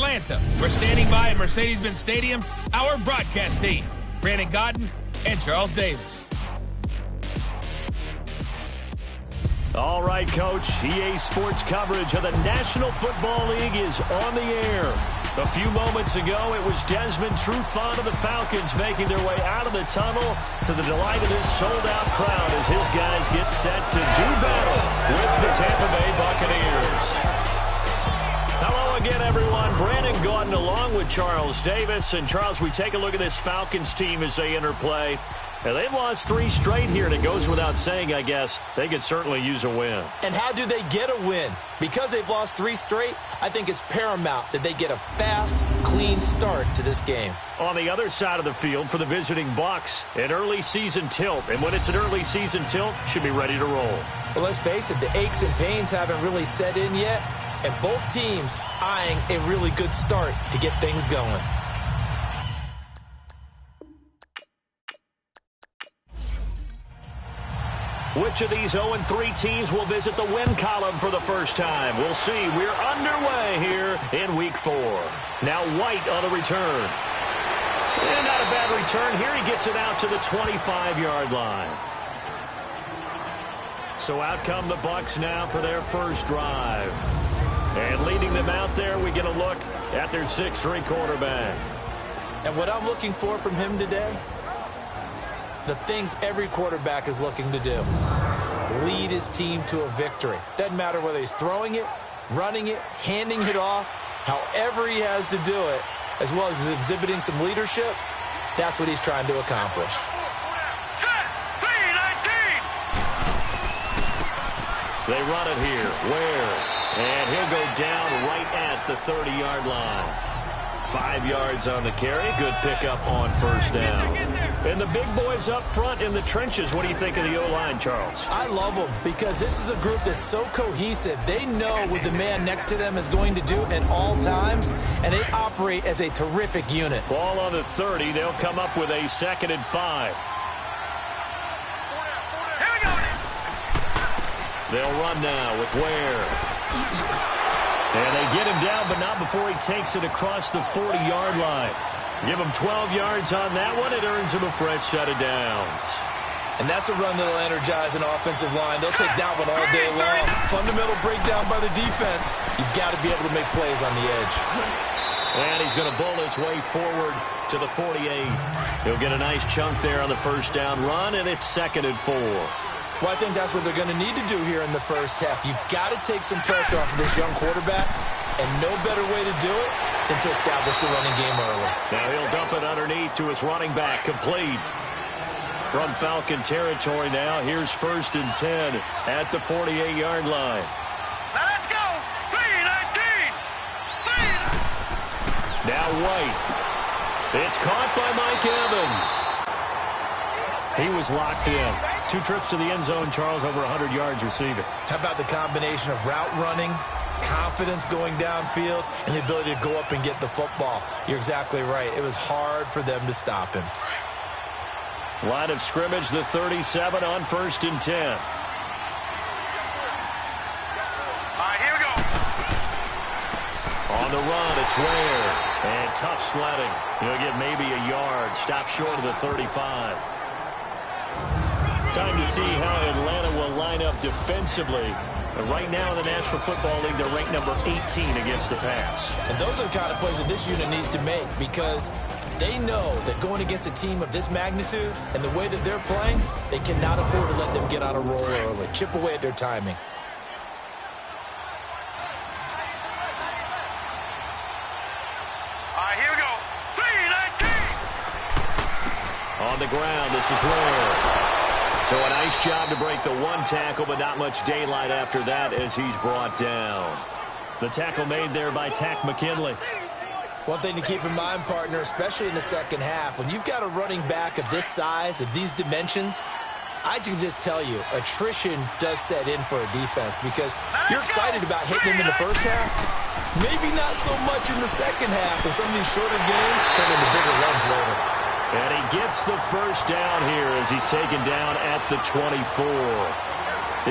Atlanta. We're standing by at Mercedes-Benz Stadium, our broadcast team, Brandon Godden and Charles Davis. All right, Coach. EA Sports coverage of the National Football League is on the air. A few moments ago, it was Desmond Trufant of the Falcons making their way out of the tunnel to the delight of this sold-out crowd as his guys get set to do battle with the Tampa Bay Buccaneers. Hello again, everyone. Brandon Gaudin along with Charles Davis. And, Charles, we take a look at this Falcons team as they enter play. And they've lost 3 straight here, and it goes without saying, I guess, they could certainly use a win. And how do they get a win? Because they've lost 3 straight, I think it's paramount that they get a fast, clean start to this game. On the other side of the field for the visiting Bucs, an early season tilt. And when it's an early season tilt, should be ready to roll. Well, let's face it, the aches and pains haven't really set in yet, and both teams eyeing a really good start to get things going. Which of these 0-3 teams will visit the win column for the first time? We'll see. We're underway here in Week 4. Now White on the return. And not a bad return here. He gets it out to the 25-yard line. So out come the Bucs now for their first drive. And leading them out there, we get a look at their 6'3 quarterback. And what I'm looking for from him today, the things every quarterback is looking to do. Lead his team to a victory. Doesn't matter whether he's throwing it, running it, handing it off, however he has to do it, as well as exhibiting some leadership, that's what he's trying to accomplish. They run it here. Where? And he'll go down right at the 30-yard line. 5 yards on the carry. Good pickup on first down. And the big boys up front in the trenches. What do you think of the O-line, Charles? I love them because this is a group that's so cohesive. They know what the man next to them is going to do at all times, and they operate as a terrific unit. Ball on the 30. They'll come up with a 2nd and 5. They'll run now with Ware. And they get him down, but not before he takes it across the 40-yard line. Give him 12 yards on that one. It earns him a fresh set of downs. And that's a run that'll energize an offensive line. They'll take that one all day long. Fundamental breakdown by the defense. You've got to be able to make plays on the edge. And he's going to bull his way forward to the 48. He'll get a nice chunk there on the first down run, and it's 2nd and 4. Well, I think that's what they're going to need to do here in the first half. You've got to take some pressure off of this young quarterback, and no better way to do it than to establish the running game early. Now he'll dump it underneath to his running back, complete. From Falcon territory now, here's 1st and 10 at the 48-yard line. Now let's go! 3-19! Now White. It's caught by Mike Evans. He was locked in. 2 trips to the end zone, Charles, over 100 yards receiving. How about the combination of route running, confidence going downfield, and the ability to go up and get the football? You're exactly right. It was hard for them to stop him. Line of scrimmage, the 37 on 1st and 10. All right, here we go. On the run, it's Ware. And tough sledding. He'll get maybe a yard. Stop short of the 35. Time to see how Atlanta will line up defensively. And right now in the National Football League, they're ranked number 18 against the pass. And those are the kind of plays that this unit needs to make because they know that going against a team of this magnitude and the way that they're playing, they cannot afford to let them get on a roll early. Chip away at their timing. All right, here we go. 3-19! On the ground, this is Ware. So a nice job to break the 1 tackle, but not much daylight after that as he's brought down. The tackle made there by Tack McKinley. One thing to keep in mind, partner, especially in the second half, when you've got a running back of this size, of these dimensions, I can just tell you, attrition does set in for a defense because you're excited about hitting him in the first half. Maybe not so much in the second half, and some of these shorter games turn into bigger runs later. And he gets the first down here as he's taken down at the 24.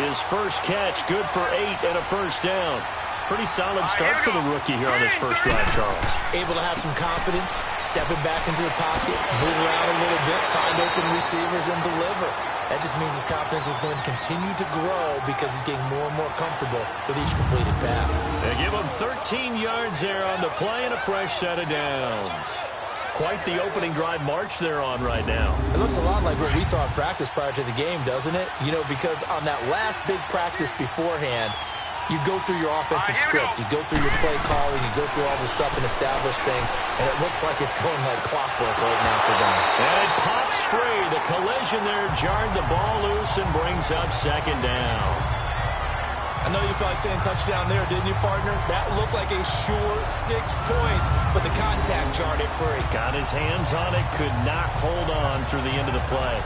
His first catch, good for 8 and a first down. Pretty solid start for the rookie here on this first drive, Charles. Able to have some confidence, stepping back into the pocket, move around a little bit, find open receivers, and deliver. That just means his confidence is going to continue to grow because he's getting more and more comfortable with each completed pass. They give him 13 yards there on the play and a fresh set of downs. Quite the opening drive march they're on right now. It looks a lot like what we saw in practice prior to the game, doesn't it? You know, because on that last big practice beforehand, you go through your offensive script. You go through your play calling. You go through all the stuff and establish things. And it looks like it's going like clockwork right now for them. And it pops free. The collision there jarred the ball loose and brings up second down. I know you felt like saying touchdown there, didn't you, partner? That looked like a sure 6 points, but the contact jarred it free. Got his hands on it, could not hold on through the end of the play.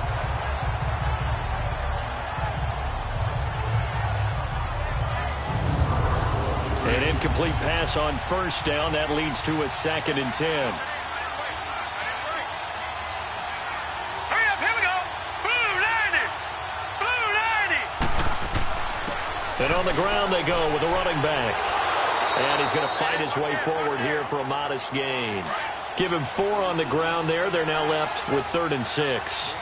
An incomplete pass on first down. That leads to a 2nd and 10. Hurry up, here we go. Blue 90. Blue 90. And on the ground they go with a running back. And he's going to fight his way forward here for a modest gain. Give him 4 on the ground there. They're now left with 3rd and 6.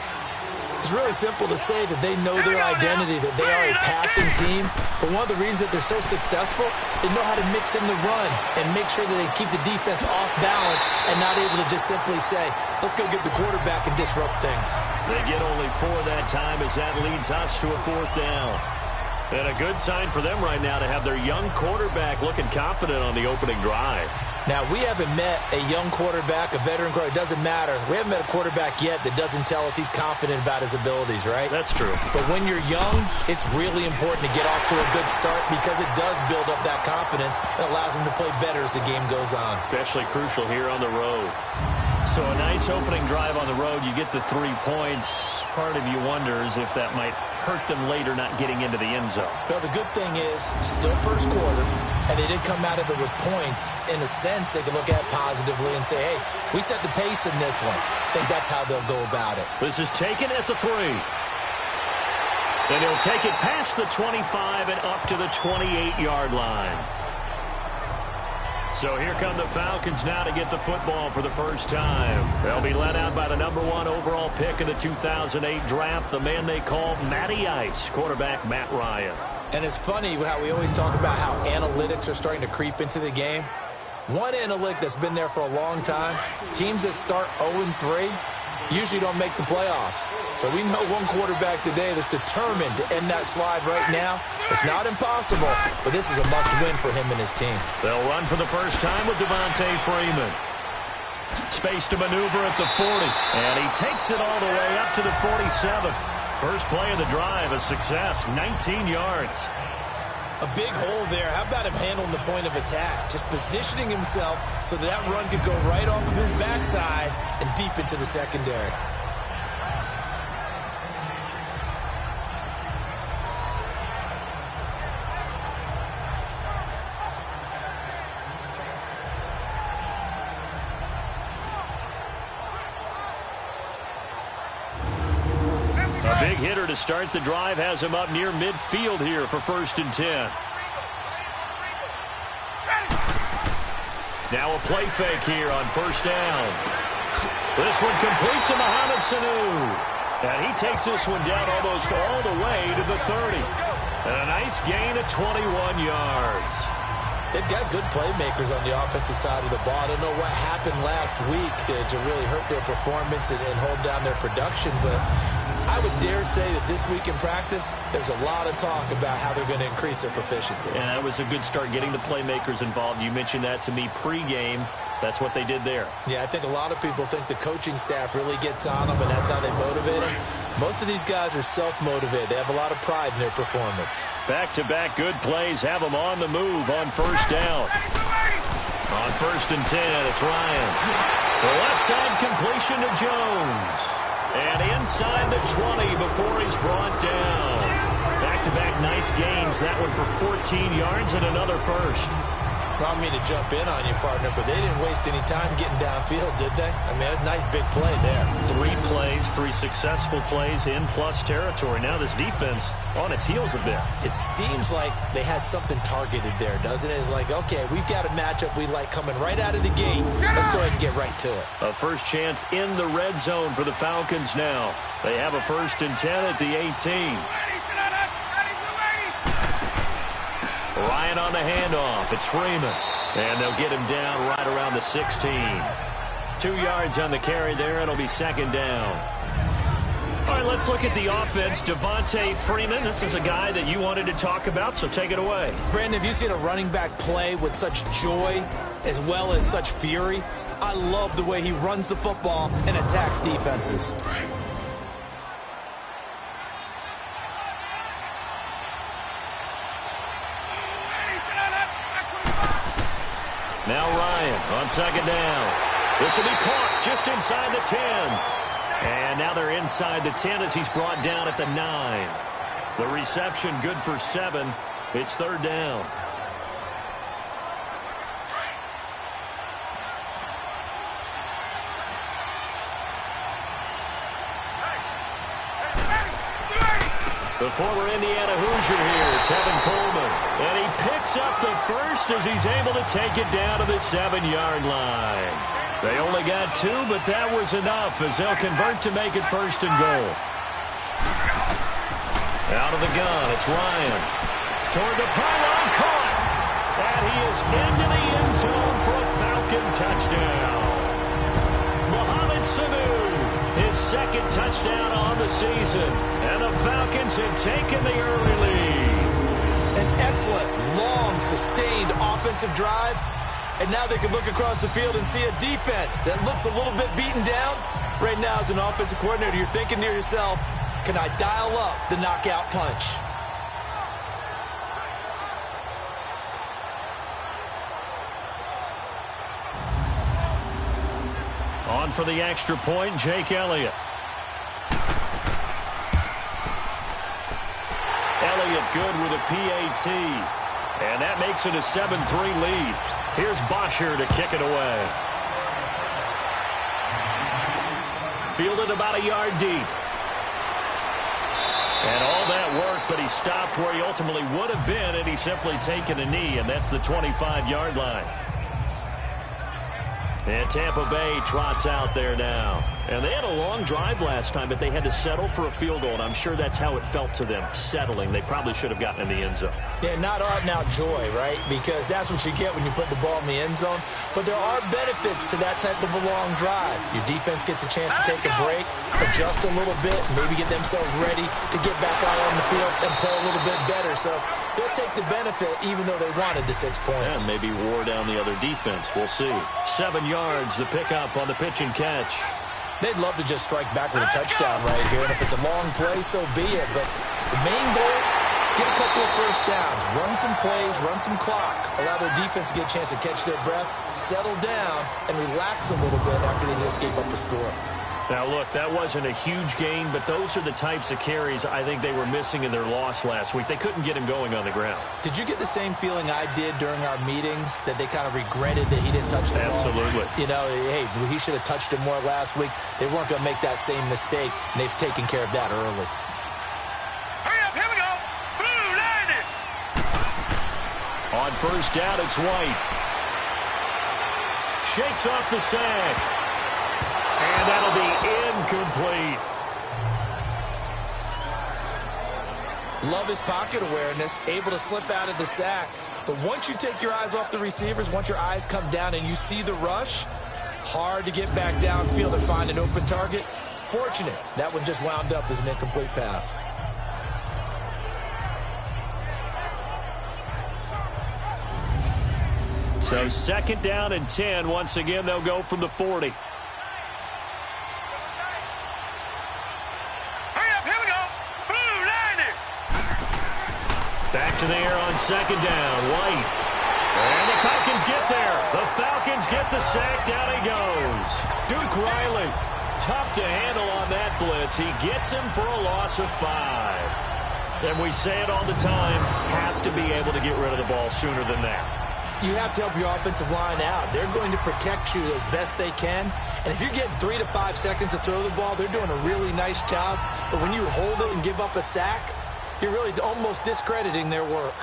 It's really simple to say that they know their identity, that they are a passing team. But one of the reasons that they're so successful, they know how to mix in the run and make sure that they keep the defense off balance and not able to just simply say, let's go get the quarterback and disrupt things. They get only 4 that time as that leads us to a 4th down. And a good sign for them right now to have their young quarterback looking confident on the opening drive. Now, we haven't met a young quarterback, a veteran quarterback. It doesn't matter. We haven't met a quarterback yet that doesn't tell us he's confident about his abilities, right? That's true. But when you're young, it's really important to get off to a good start because it does build up that confidence and allows him to play better as the game goes on. Especially crucial here on the road. So a nice opening drive on the road. You get the 3 points. Part of you wonders if that might hurt them later not getting into the end zone. Well, the good thing is, still first quarter, and they did come out of it with points. In a sense, they can look at it positively and say, hey, we set the pace in this one. I think that's how they'll go about it. This is taken at the 3. Then he'll take it past the 25 and up to the 28-yard line. So here come the Falcons now to get the football for the first time. They'll be led out by the #1 overall pick in the 2008 draft, the man they call Matty Ice, quarterback Matt Ryan. And it's funny how we always talk about how analytics are starting to creep into the game. One analytic that's been there for a long time, teams that start 0-3 usually don't make the playoffs. So we know one quarterback today that's determined to end that slide right now. It's not impossible, but this is a must-win for him and his team. They'll run for the first time with Devontae Freeman. Space to maneuver at the 40, and he takes it all the way up to the 47. First play of the drive, a success, 19 yards. A big hole there. How about him handling the point of attack? Just positioning himself so that run could go right off of his backside and deep into the secondary. A big hitter to start the drive has him up near midfield here for 1st and 10. Now a play fake here on 1st down. This one complete to Mohamed Sanu. And he takes this one down almost all the way to the 30. And a nice gain of 21 yards. They've got good playmakers on the offensive side of the ball. I don't know what happened last week to really hurt their performance and hold down their production, but I would dare say that this week in practice, there's a lot of talk about how they're going to increase their proficiency. And that was a good start getting the playmakers involved. You mentioned that to me pregame. That's what they did there. Yeah, I think a lot of people think the coaching staff really gets on them, and that's how they motivate them. Most of these guys are self-motivated. They have a lot of pride in their performance. Back-to-back good plays have them on the move on 1st down. On 1st and 10, it's Ryan. The left side completion to Jones. And inside the 20 before he's brought down. Back-to-back nice gains. That one for 14 yards and another first. I don't mean to jump in on you, partner, but they didn't waste any time getting downfield, did they? I mean, a nice big play there. 3 plays, 3 successful plays in plus territory. Now this defense on its heels a bit. It seems like they had something targeted there, doesn't it? It's like, okay, we've got a matchup we like coming right out of the gate. Let's go ahead and get right to it. A first chance in the red zone for the Falcons now. They have a 1st and 10 at the 18. Ryan on the handoff. It's Freeman. And they'll get him down right around the 16. 2 yards on the carry there. It'll be 2nd down. All right, let's look at the offense. Devontae Freeman, this is a guy that you wanted to talk about, so take it away. Brandon, have you seen a running back play with such joy as well as such fury? I love the way he runs the football and attacks defenses. Now Ryan on 2nd down. This will be caught just inside the 10. And now they're inside the 10 as he's brought down at the 9. The reception good for 7. It's 3rd down. The former Indiana Hoosier here, Tevin Coleman. And he picks up the 1st as he's able to take it down to the 7-yard line. They only got 2, but that was enough as they'll convert to make it 1st and goal. Out of the gun, it's Ryan. Toward the pylon, caught. And he is into the end zone for a Falcon touchdown. Mohamed Sanu. His 2nd touchdown on the season. And the Falcons have taken the early lead. An excellent, long, sustained offensive drive. And now they can look across the field and see a defense that looks a little bit beaten down. Right now, as an offensive coordinator, you're thinking to yourself, can I dial up the knockout punch? On for the extra point, Jake Elliott. Elliott good with a PAT. And that makes it a 7-3 lead. Here's Bosher to kick it away. Fielded about a yard deep. And all that work, but he stopped where he ultimately would have been, and he's simply taken a knee, and that's the 25-yard line. And Tampa Bay trots out there now. And they had a long drive last time, but they had to settle for a field goal, and I'm sure that's how it felt to them, settling. They probably should have gotten in the end zone. Yeah, not out-and-out joy, right? Because that's what you get when you put the ball in the end zone. But there are benefits to that type of a long drive. Your defense gets a chance to take a break, adjust a little bit, maybe get themselves ready to get back out on the field and play a little bit better. So they'll take the benefit even though they wanted the 6 points. And maybe wore down the other defense. We'll see. 7 yards, the pickup on the pitch and catch. They'd love to just strike back with a touchdown right here. And if it's a long play, so be it. But the main goal, get a couple of first downs, run some plays, run some clock, allow their defense to get a chance to catch their breath, settle down, and relax a little bit after they just gave up the score. Now, look, that wasn't a huge gain, but those are the types of carries I think they were missing in their loss last week. They couldn't get him going on the ground. Did you get the same feeling I did during our meetings, that they kind of regretted that he didn't touch the ball? Absolutely. You know, hey, he should have touched it more last week. They weren't going to make that same mistake, and they've taken care of that early. Hurry up, here we go. Blue line it. On first down, it's White. Shakes off the sack. And that'll be incomplete. Love his pocket awareness, able to slip out of the sack. But once you take your eyes off the receivers, once your eyes come down and you see the rush, hard to get back downfield and find an open target. Fortunate, that one just wound up as an incomplete pass. So 2nd down and 10. Once again, they'll go from the 40. Back to the air on 2nd down. White. And the Falcons get there. The Falcons get the sack. Down he goes. Duke Riley. Tough to handle on that blitz. He gets him for a loss of 5. And we say it all the time, have to be able to get rid of the ball sooner than that. You have to help your offensive line out. They're going to protect you as best they can. And if you're getting 3 to 5 seconds to throw the ball, they're doing a really nice job. But when you hold it and give up a sack, you're really almost discrediting their work.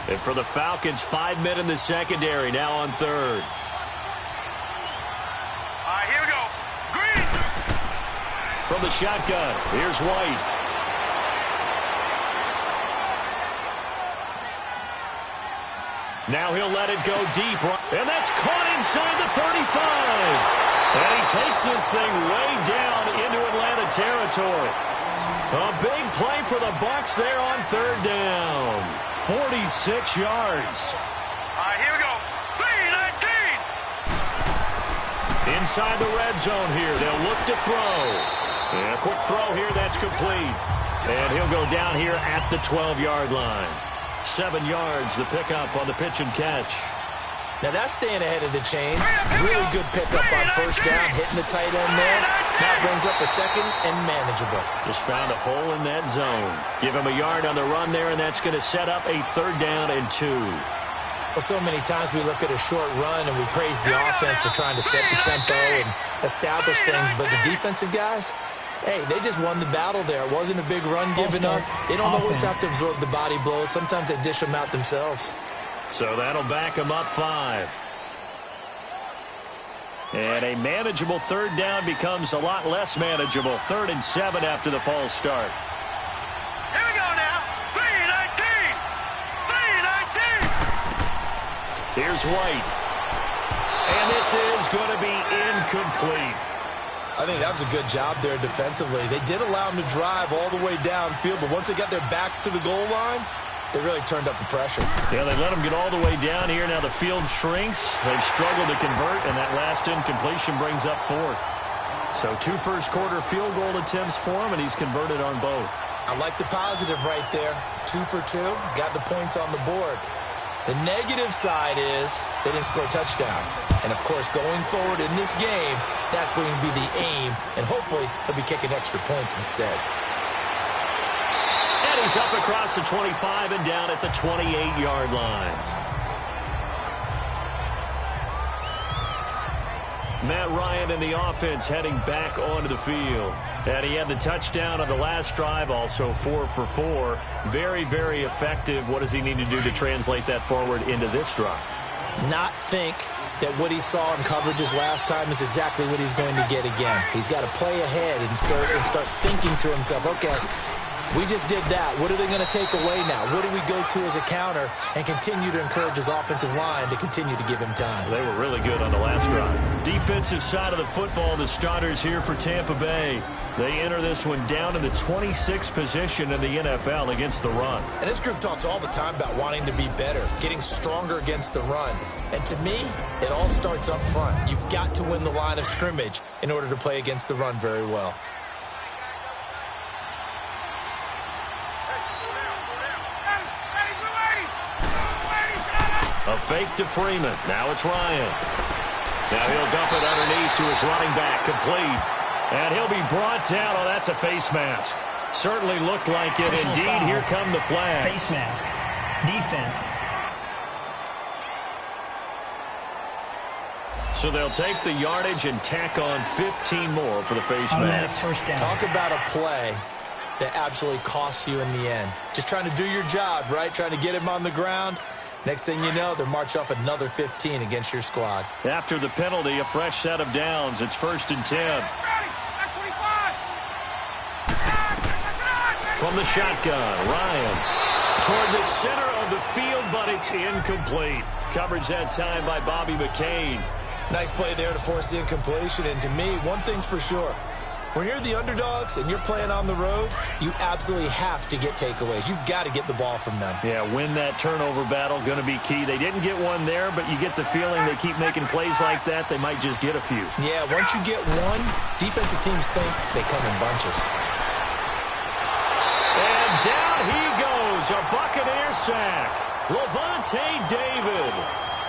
And for the Falcons, 5 men in the secondary, now on third. All right, here we go. Green. From the shotgun, here's White. Now he'll let it go deep, and that's caught inside the 35. And he takes this thing way down into Atlanta territory. A big play for the Bucs there on third down. 46 yards. All right, here we go. 3-19. Inside the red zone here. They'll look to throw. And a quick throw here, that's complete. And he'll go down here at the 12-yard line. 7 yards, the pickup on the pitch and catch. Now that's staying ahead of the chains. Really good pickup on first down, hitting the tight end there. Now brings up a second and manageable. Just found a hole in that zone. Give him a yard on the run there, and that's going to set up a 3rd down and 2. Well, so many times we look at a short run and we praise the offense for trying to set the tempo and establish things, but the defensive guys, hey, they just won the battle there. It wasn't a big run given up. They don't always have to absorb the body blows. Sometimes they dish them out themselves. So that'll back them up 5. And a manageable 3rd down becomes a lot less manageable. 3rd and 7 after the false start. Here we go now. 3-19. 3-19. Here's White. And this is going to be incomplete. I think that was a good job there defensively. They did allow them to drive all the way downfield, but once they got their backs to the goal line, they really turned up the pressure. Yeah, they let them get all the way down here. Now the field shrinks. They've struggled to convert, and that last incompletion brings up 4th. So 2 first-quarter field goal attempts for him, and he's converted on both. I like the positive right there. 2 for 2, got the points on the board. The negative side is they didn't score touchdowns. And, of course, going forward in this game, that's going to be the aim, and hopefully he'll be kicking extra points instead. And he's up across the 25 and down at the 28-yard line. Matt Ryan and the offense heading back onto the field. And he had the touchdown on the last drive, also 4 for 4. Very, very effective. What does he need to do to translate that forward into this drive? Not think that what he saw in coverages last time is exactly what he's going to get again. He's got to play ahead and start thinking to himself, okay, we just did that. What are they going to take away now? What do we go to as a counter? And continue to encourage his offensive line to continue to give him time. They were really good on the last drive. Defensive side of the football, the starters here for Tampa Bay. They enter this one down in the 26th position in the NFL against the run. And this group talks all the time about wanting to be better, getting stronger against the run. And to me, it all starts up front. You've got to win the line of scrimmage in order to play against the run very well. A fake to Freeman. Now it's Ryan. Now he'll dump it underneath to his running back. Complete. And he'll be brought down. Oh, that's a face mask. Certainly looked like it. Personal Indeed, foul. here come the flags. Face mask. Defense. So they'll take the yardage and tack on 15 more for the face Automatic mask. first down. Talk about a play that absolutely costs you in the end. Just trying to do your job, right? Trying to get him on the ground. Next thing you know, they're march off another 15 against your squad. After the penalty, a fresh set of downs. It's 1st and 10. From the shotgun, Ryan toward the center of the field, but it's incomplete. Coverage that time by Bobby McCain. Nice play there to force the incompletion. And to me, one thing's for sure. When you're the underdogs and you're playing on the road, you absolutely have to get takeaways. You've got to get the ball from them. Yeah, win that turnover battle, going to be key. They didn't get one there, but you get the feeling they keep making plays like that, they might just get a few. Yeah, once you get one, defensive teams think they come in bunches. And down he goes, a Buccaneer sack. Levante David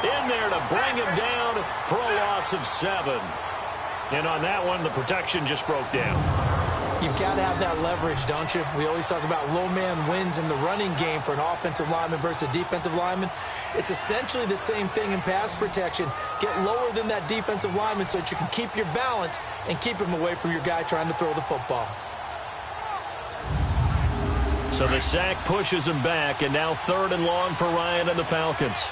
in there to bring him down for a loss of 7. And on that one, the protection just broke down. You've got to have that leverage, don't you? We always talk about low man wins in the running game for an offensive lineman versus a defensive lineman. It's essentially the same thing in pass protection. Get lower than that defensive lineman so that you can keep your balance and keep him away from your guy trying to throw the football. So the sack pushes him back, and now 3rd and long for Ryan and the Falcons.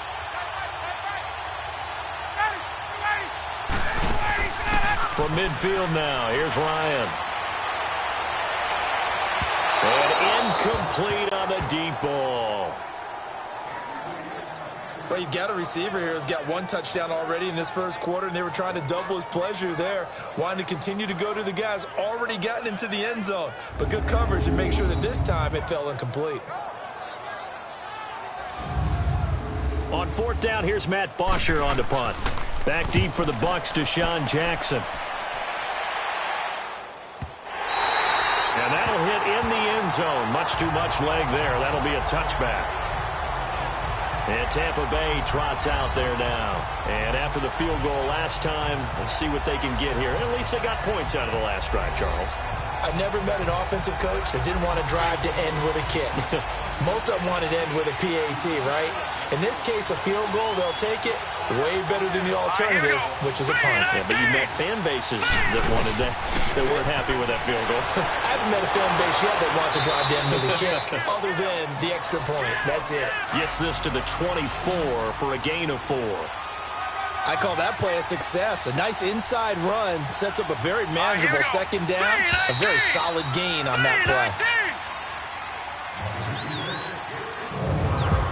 From midfield now, here's Ryan. And incomplete on the deep ball. Well, you've got a receiver here who's got 1 touchdown already in this first quarter, and they were trying to double his pleasure there, wanting to continue to go to the guys already gotten into the end zone. But good coverage and make sure that this time it fell incomplete. On 4th down, here's Matt Bosher on the punt. Back deep for the Bucs, Deshaun Jackson. And that'll hit in the end zone. Much too much leg there. That'll be a touchback. And Tampa Bay trots out there now. And after the field goal last time, we'll see what they can get here. At least they got points out of the last drive, Charles. I've never met an offensive coach that didn't want to drive to end with a kick. Most of them wanted to end with a PAT, right? In this case, a field goal, they'll take it. Way better than the alternative, which is a punt. Yeah, but you met fan bases that wanted that weren't happy with that field goal. I haven't met a fan base yet that wants to drive down with a kick, other than the extra point. That's it. Gets this to the 24 for a gain of 4. I call that play a success. A nice inside run sets up a very manageable 2nd down. A very solid gain on that play.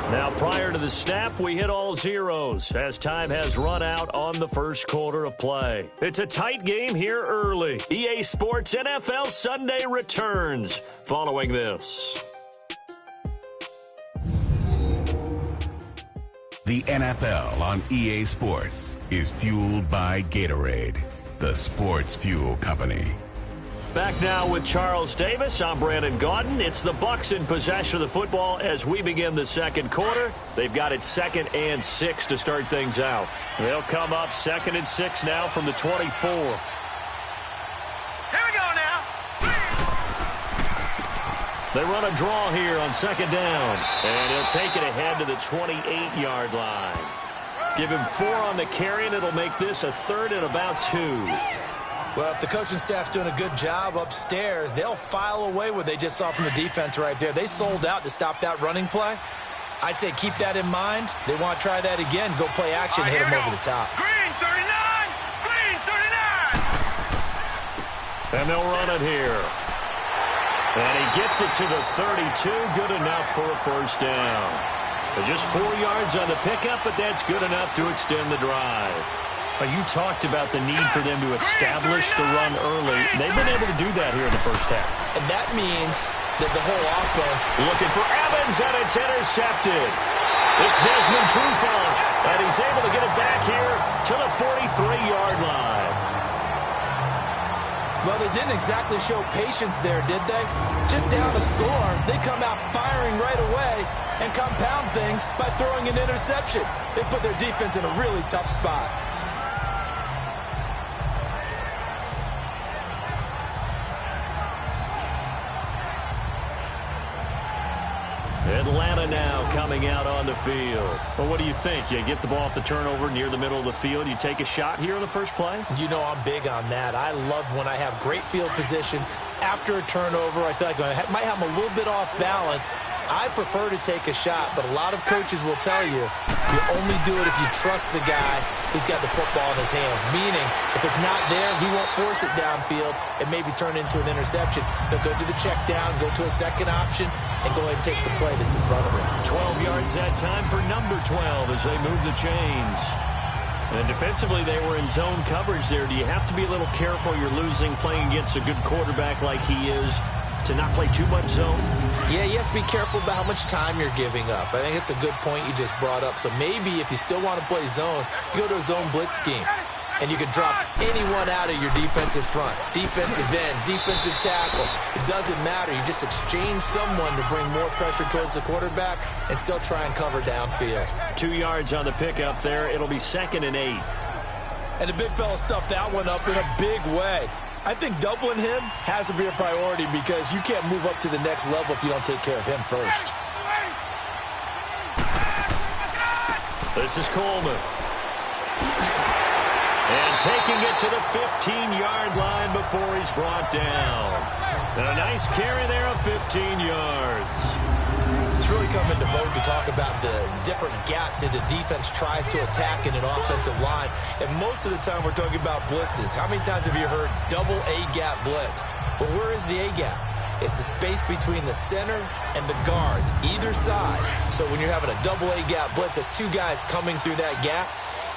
Now, prior to the snap, we hit all zeros as time has run out on the first quarter of play. It's a tight game here early. EA Sports NFL Sunday returns following this. The NFL on EA Sports is fueled by Gatorade, the sports fuel company. Back now with Charles Davis. I'm Brandon Gaudin. It's the Bucs in possession of the football as we begin the second quarter. They've got it 2nd and 6 to start things out. They'll come up 2nd and 6 now from the 24. Here we go now. They run a draw here on 2nd down. And he'll take it ahead to the 28-yard line. Give him 4 on the carry, and it'll make this a 3rd and about 2. Well, if the coaching staff's doing a good job upstairs, they'll file away what they just saw from the defense right there. They sold out to stop that running play. I'd say keep that in mind. They want to try that again. Go play action, hit them over the top. Green 39! Green 39! And they'll run it here. And he gets it to the 32. Good enough for a 1st down. Just 4 yards on the pickup, but that's good enough to extend the drive. You talked about the need for them to establish the run early. They've been able to do that here in the first half. And that means that the whole offense... Looking for Evans, and it's intercepted. It's Desmond Trufant, and he's able to get it back here to the 43-yard line. Well, they didn't exactly show patience there, did they? Just down a score, they come out firing right away and compound things by throwing an interception. They put their defense in a really tough spot. Atlanta now coming out on the field. Well, what do you think? You get the ball off the turnover near the middle of the field. You take a shot here in the first play? You know I'm big on that. I love when I have great field position after a turnover. I feel like I might have them a little bit off balance. I prefer to take a shot, but a lot of coaches will tell you only do it if you trust the guy who's got the football in his hands. Meaning, if it's not there, he won't force it downfield and maybe turn into an interception. He'll go to the check down, go to a second option, and go ahead and take the play that's in front of him. 12 yards that time for number 12 as they move the chains. And defensively, they were in zone coverage there. Do you have to be a little careful? You're losing playing against a good quarterback like he is to not play too much zone? Yeah, you have to be careful about how much time you're giving up. I think it's a good point you just brought up. So maybe if you still want to play zone, you go to a zone blitz scheme. And you can drop anyone out of your defensive front. Defensive end, defensive tackle. It doesn't matter. You just exchange someone to bring more pressure towards the quarterback and still try and cover downfield. 2 yards on the pickup there. It'll be 2nd and 8. And the big fella stuffed that one up in a big way. I think doubling him has to be a priority because you can't move up to the next level if you don't take care of him first. This is Coleman. And taking it to the 15-yard line before he's brought down. And a nice carry there of 15 yards. It's really come into vogue to talk about the different gaps that the defense tries to attack in an offensive line. And most of the time we're talking about blitzes. How many times have you heard double A-gap blitz? Well, where is the A-gap? It's the space between the center and the guards, either side. So when you're having a double A-gap blitz, that's two guys coming through that gap.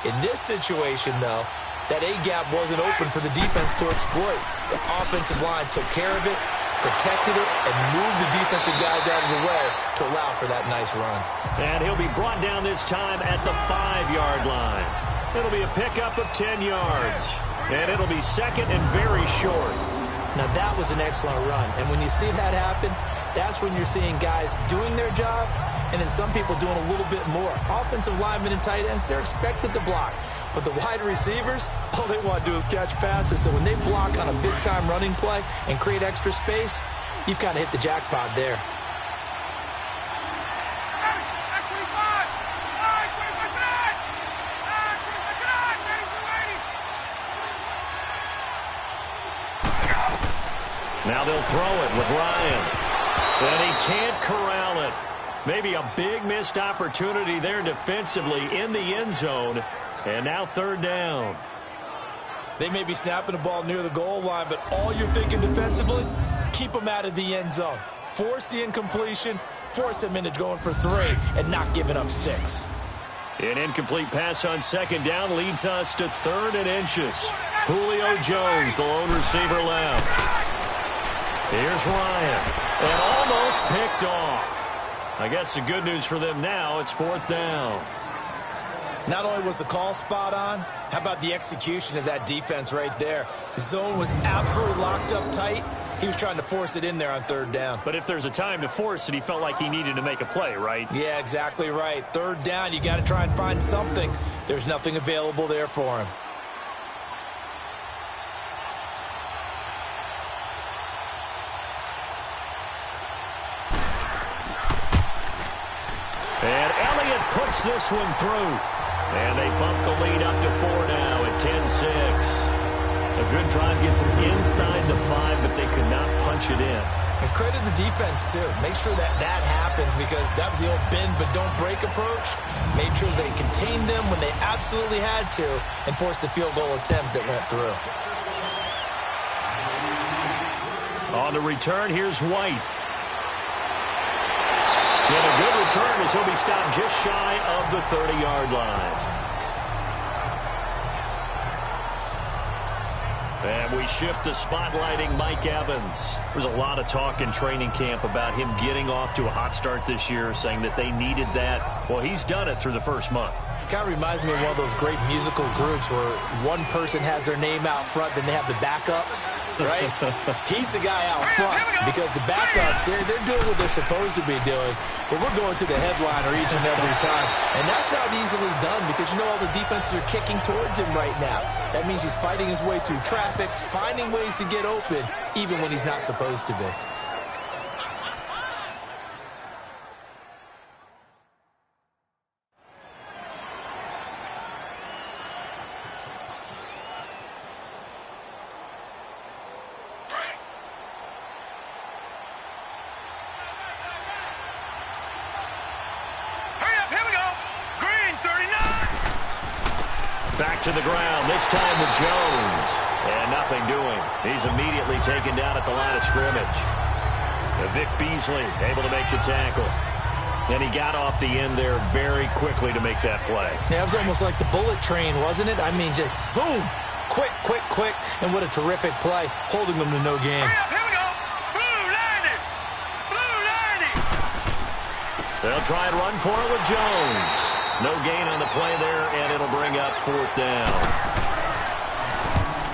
In this situation, though, that A-gap wasn't open for the defense to exploit. The offensive line took care of it, protected it, and moved the defensive guys out of the way to allow for that nice run. And he'll be brought down this time at the 5-yard line. It'll be a pickup of 10 yards. And it'll be second and very short. Now, that was an excellent run. And when you see that happen, that's when you're seeing guys doing their job and then some people doing a little bit more. Offensive linemen and tight ends, they're expected to block. But the wide receivers, all they want to do is catch passes. So when they block on a big-time running play and create extra space, you've kind of hit the jackpot there. Now they'll throw it with Ryan. And he can't corral it. Maybe a big missed opportunity there defensively in the end zone. And now third down. They may be snapping the ball near the goal line, but all you're thinking defensively, keep them out of the end zone. Force the incompletion, force them into going for 3, and not giving up 6. An incomplete pass on second down leads us to 3rd and inches. Julio Jones, the lone receiver left. Here's Ryan, and almost picked off. I guess the good news for them now, it's 4th down. Not only was the call spot on, how about the execution of that defense right there? The zone was absolutely locked up tight. He was trying to force it in there on 3rd down. But if there's a time to force it, he felt like he needed to make a play, right? Yeah, exactly right. 3rd down, you got to try and find something. There's nothing available there for him. And Elliott puts this one through. And they bump the lead up to 4 now at 10-6. A good drive gets them inside the 5, but they could not punch it in. And credit the defense, too. Make sure that that happens because that was the old bend but don't break approach. Made sure they contained them when they absolutely had to and forced the field goal attempt that went through. On the return, here's White. And a good return as he'll be stopped just shy of the 30-yard line. And we shift to spotlighting Mike Evans. There's a lot of talk in training camp about him getting off to a hot start this year, saying that they needed that. Well, he's done it through the first month. Kind of reminds me of one of those great musical groups where one person has their name out front, then they have the backups, right? He's the guy out front because the backups, they're doing what they're supposed to be doing, but we're going to the headliner each and every time. And that's not easily done because, you know, all the defenses are kicking towards him right now. That means he's fighting his way through traffic, finding ways to get open, even when he's not supposed to be. Back to the ground, this time with Jones. And nothing doing. He's immediately taken down at the line of scrimmage. Vic Beasley able to make the tackle. And he got off the end there very quickly to make that play. Yeah, it was almost like the bullet train, wasn't it? I mean, just zoom. Quick, quick, quick. And what a terrific play, holding them to no gain. Here we go. Blue lining. Blue lining. They'll try and run for it with Jones. No gain on the play there, and it'll bring up 4th down.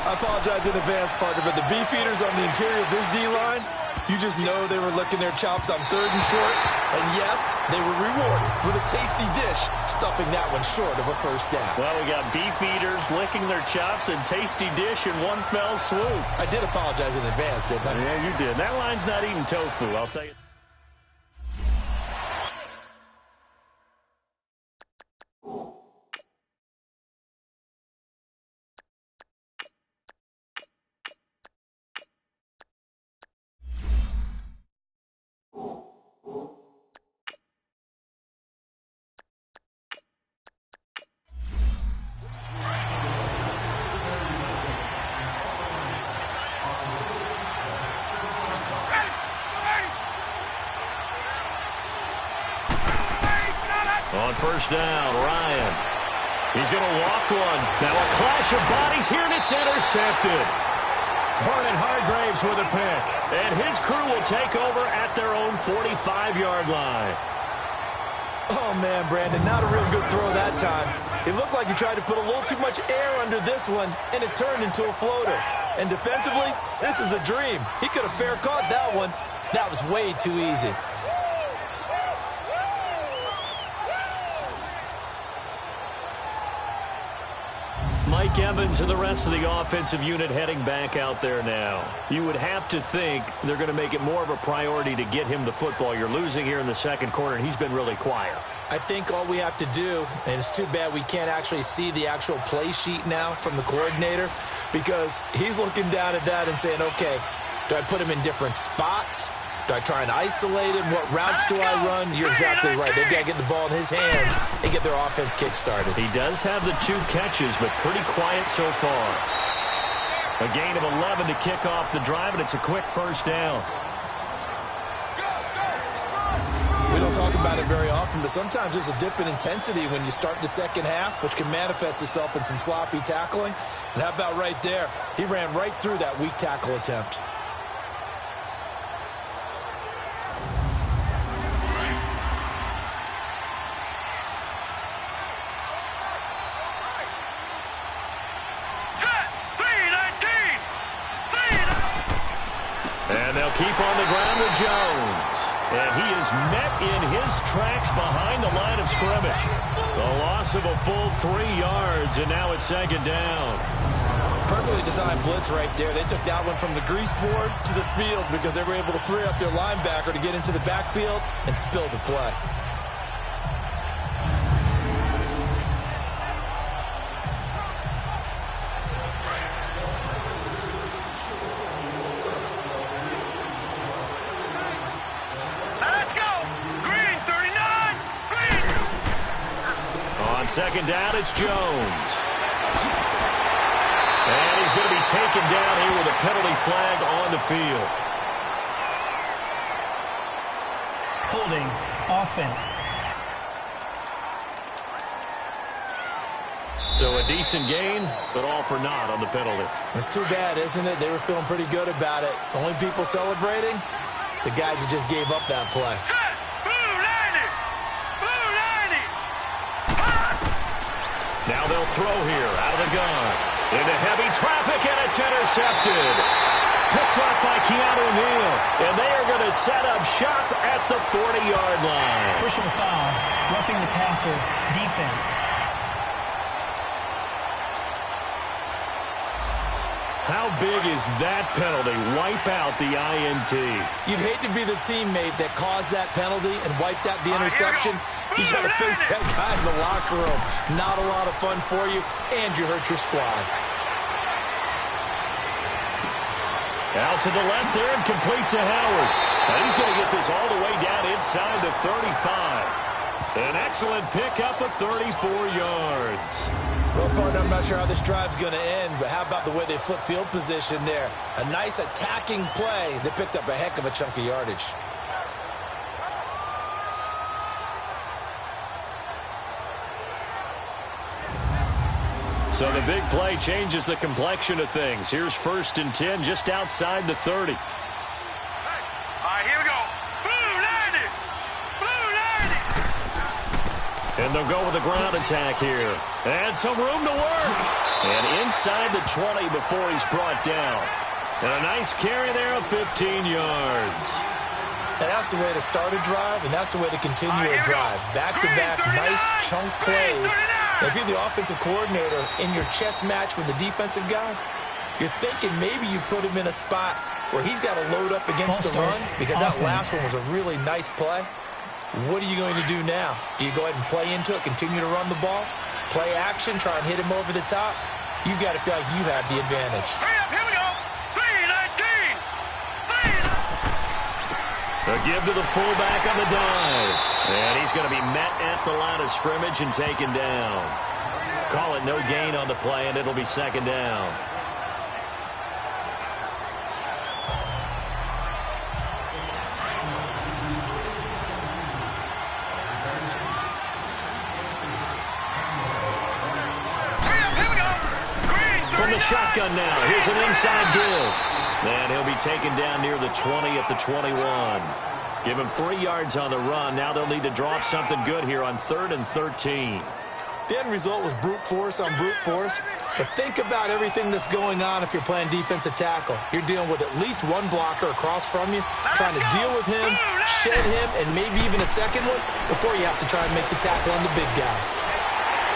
I apologize in advance, partner, but the beef eaters on the interior of this D-line, You just know they were licking their chops on 3rd and short. And yes, they were rewarded with a tasty dish, stuffing that one short of a first down. Well, we got beef eaters licking their chops and tasty dish in one fell swoop. I did apologize in advance, didn't I? Yeah, you did. That line's not eating tofu, I'll tell you. On first down, Ryan. He's going to walk one. Now a clash of bodies here, and it's intercepted. Vernon Hargraves with a pick. And his crew will take over at their own 45-yard line. Oh, man, Brandon, not a real good throw that time. It looked like he tried to put a little too much air under this one, and it turned into a floater. And defensively, this is a dream. He could have fair caught that one. That was way too easy. Mike Evans and the rest of the offensive unit heading back out there now. You would have to think they're going to make it more of a priority to get him the football. You're losing here in the second quarter, and he's been really quiet. I think all we have to do, and it's too bad we can't actually see the actual play sheet now from the coordinator, because he's looking down at that and saying, okay, do I put him in different spots? Do I try and isolate him? What routes do I run? You're exactly right. They've got to get the ball in his hands and get their offense kick-started. He does have the 2 catches, but pretty quiet so far. A gain of 11 to kick off the drive, and it's a quick first down. We don't talk about it very often, but sometimes there's a dip in intensity when you start the second half, which can manifest itself in some sloppy tackling. And how about right there? He ran right through that weak tackle attempt. Keep on the ground with Jones. And he is met in his tracks behind the line of scrimmage. A loss of a full 3 yards, and now it's second down. Perfectly designed blitz right there. They took that one from the grease board to the field because they were able to free up their linebacker to get into the backfield and spill the play. Second down, it's Jones. And he's going to be taken down here with a penalty flag on the field. Holding offense. So a decent gain, but all for naught on the penalty. It's too bad, isn't it? They were feeling pretty good about it. The only people celebrating, the guys who just gave up that play. Now they'll throw here out of the gun. Into heavy traffic, and it's intercepted. Picked off by Keanu Neal. And they are going to set up shop at the 40-yard line. Personal foul, roughing the passer, defense. How big is that penalty? Wipe out the INT. You'd hate to be the teammate that caused that penalty and wiped out the interception. You got to face that guy in the locker room. Not a lot of fun for you, and you hurt your squad. Out to the left there and complete to Howard. Now he's going to get this all the way down inside the 35. An excellent pickup of 34 yards. Well, partner, I'm not sure how this drive's going to end, but how about the way they flip field position there? A nice attacking play. They picked up a heck of a chunk of yardage. So the big play changes the complexion of things. Here's 1st and 10 just outside the 30. All right, here we go. Blue 90. Blue 90. And they'll go with a ground attack here. And some room to work. And inside the 20 before he's brought down. And a nice carry there of 15 yards. And that's the way to start a drive, and that's the way to continue a drive. Back-to-back, nice chunk plays. And if you're the offensive coordinator in your chess match with the defensive guy, you're thinking maybe you put him in a spot where he's got to load up against the run, because that last one was a really nice play. What are you going to do now? Do you go ahead and play into it, continue to run the ball, play action, try and hit him over the top? You've got to feel like you have the advantage. Hurry up, here we go. 3-19. A give to the fullback on the dive. And he's going to be met at the line of scrimmage and taken down. Call it no gain on the play, and it'll be second down. From the shotgun now, here's an inside give. And he'll be taken down near the 20 at the 21. Give him 3 yards on the run. Now they'll need to draw up something good here on 3rd and 13. The end result was brute force on brute force. But think about everything that's going on if you're playing defensive tackle. You're dealing with at least one blocker across from you, trying to deal with him, shed him, and maybe even a second one before you have to try and make the tackle on the big guy.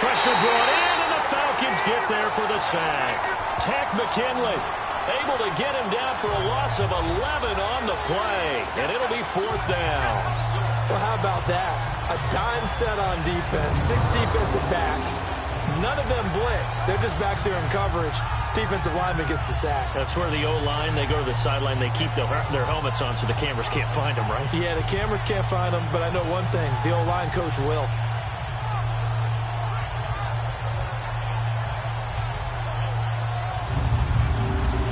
Pressure brought in, and the Falcons get there for the sack. Tack McKinley able to get him down for a loss of 11 on the play, and it'll be 4th down. Well, how about that? A dime set on defense, 6 defensive backs. None of them blitz. They're just back there in coverage. Defensive lineman gets the sack. That's where the O-line, they go to the sideline, they keep their helmets on so the cameras can't find them, right? Yeah, the cameras can't find them, but I know one thing. The O-line coach will.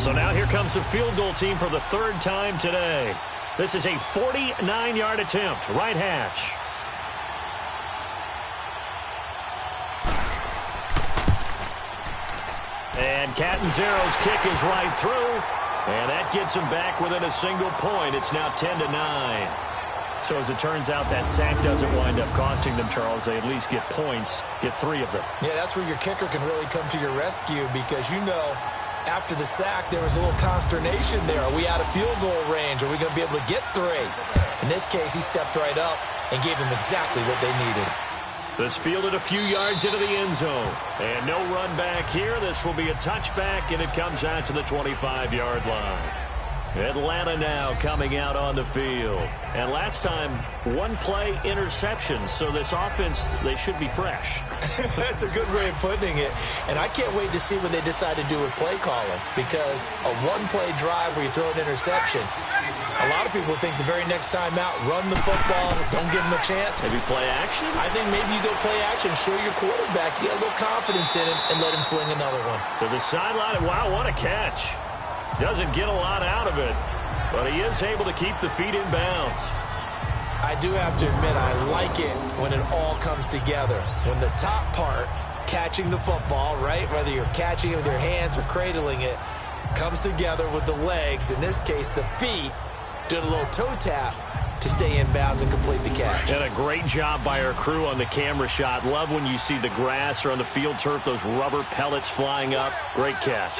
So now here comes the field goal team for the 3rd time today. This is a 49-yard attempt, right hash. And Catanzaro's kick is right through, and that gets him back within a single point. It's now 10-9. So as it turns out, that sack doesn't wind up costing them, Charles. They at least get points, get 3 of them. Yeah, that's where your kicker can really come to your rescue, because you know, after the sack, there was a little consternation there. Are we out of field goal range? Are we going to be able to get 3? In this case, he stepped right up and gave them exactly what they needed. This fielded a few yards into the end zone. And no run back here. This will be a touchback, and it comes out to the 25-yard line. Atlanta now coming out on the field. And last time, 1-play interception. So this offense, they should be fresh. That's a good way of putting it. And I can't wait to see what they decide to do with play calling, because a 1-play drive where you throw an interception, a lot of people think the very next time out, run the football, don't give them a chance. Maybe play action? I think maybe you go play action, show your quarterback, you get a little confidence in him, and let him fling another one. To the sideline. Wow, what a catch. Doesn't get a lot out of it, but he is able to keep the feet in bounds. I do have to admit, I like it when it all comes together. When the top part, catching the football, right, whether you're catching it with your hands or cradling it, comes together with the legs, in this case the feet, doing a little toe tap to stay in bounds and complete the catch. And a great job by our crew on the camera shot. Love when you see the grass or on the field turf, those rubber pellets flying up. Great catch.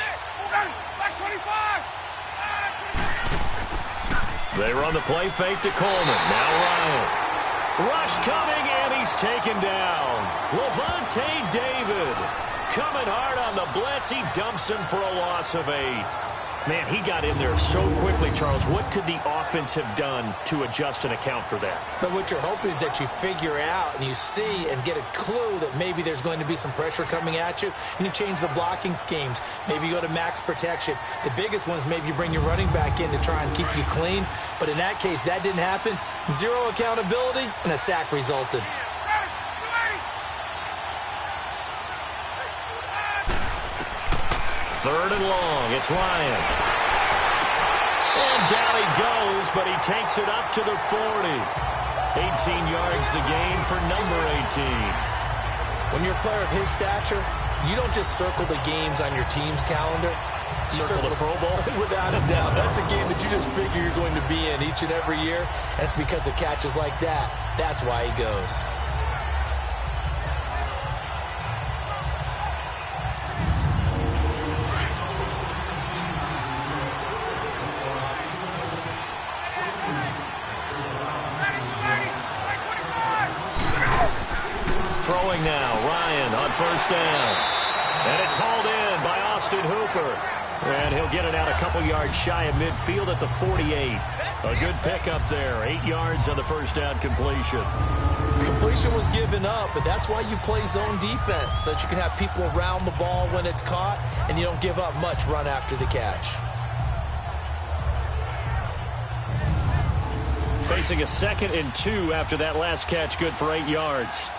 They run the play fake to Coleman. Now Ryan. Rush coming, and he's taken down. Levante David coming hard on the blitz. He dumps him for a loss of 8. Man, he got in there so quickly, Charles. What could the offense have done to adjust and account for that? But what you're hoping is that you figure out and you see and get a clue that maybe there's going to be some pressure coming at you, and you change the blocking schemes. Maybe you go to max protection. The biggest one is maybe you bring your running back in to try and keep you clean. But in that case, that didn't happen. 0 accountability, and a sack resulted. Third and long. It's Ryan. And down he goes, but he takes it up to the 40. 18 yards the gain for number 18. When you're a player of his stature, you don't just circle the games on your team's calendar. You circle the Pro Bowl? Without a doubt. That's a game that you just figure you're going to be in each and every year. That's because of catches like that. That's why he goes. throwing now. Ryan on first down. And it's hauled in by Austin Hooper. And he'll get it out a couple yards shy of midfield at the 48. A good pickup there. 8 yards on the first down completion. Completion was given up, but that's why you play zone defense, so that you can have people around the ball when it's caught, and you don't give up much run after the catch. Facing a 2nd and 2 after that last catch, good for 8 yards.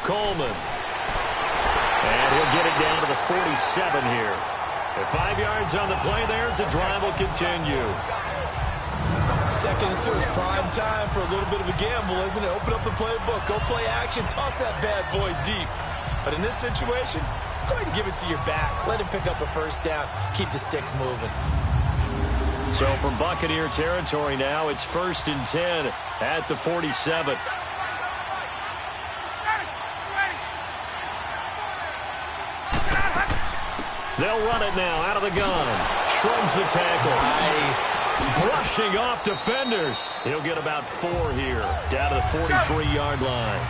Coleman. And he'll get it down to the 47 here. And 5 yards on the play there as the drive will continue. 2nd and 2 is prime time for a little bit of a gamble, isn't it? Open up the playbook, go play action, toss that bad boy deep. But in this situation, go ahead and give it to your back. Let him pick up a first down. Keep the sticks moving. So from Buccaneer territory now, it's 1st and 10 at the 47. They'll run it now out of the gun. Shrugs the tackle. Nice. Brushing off defenders. He'll get about 4 here. Down to the 43-yard line.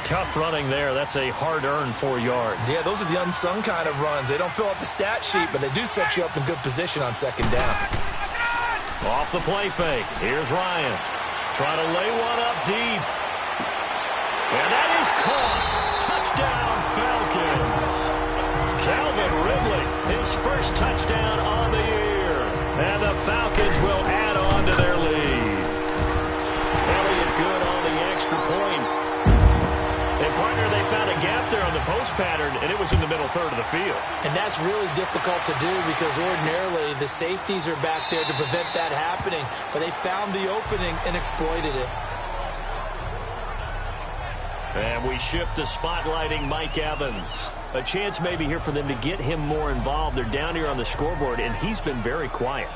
Tough running there. That's a hard-earned 4 yards. Yeah, those are the unsung kind of runs. They don't fill up the stat sheet, but they do set you up in good position on 2nd down. Off the play fake. Here's Ryan. Trying to lay one up deep. And that is caught. Touchdown, Falcons. Calvin Ridley, his first touchdown on the year. And the Falcons will add on to their lead. Elliott good on the extra point. And partner, they found a gap there on the post pattern, and it was in the middle third of the field. And that's really difficult to do because ordinarily the safeties are back there to prevent that happening. But they found the opening and exploited it. And we shift to spotlighting Mike Evans. A chance maybe here for them to get him more involved. They're down here on the scoreboard, and he's been very quiet.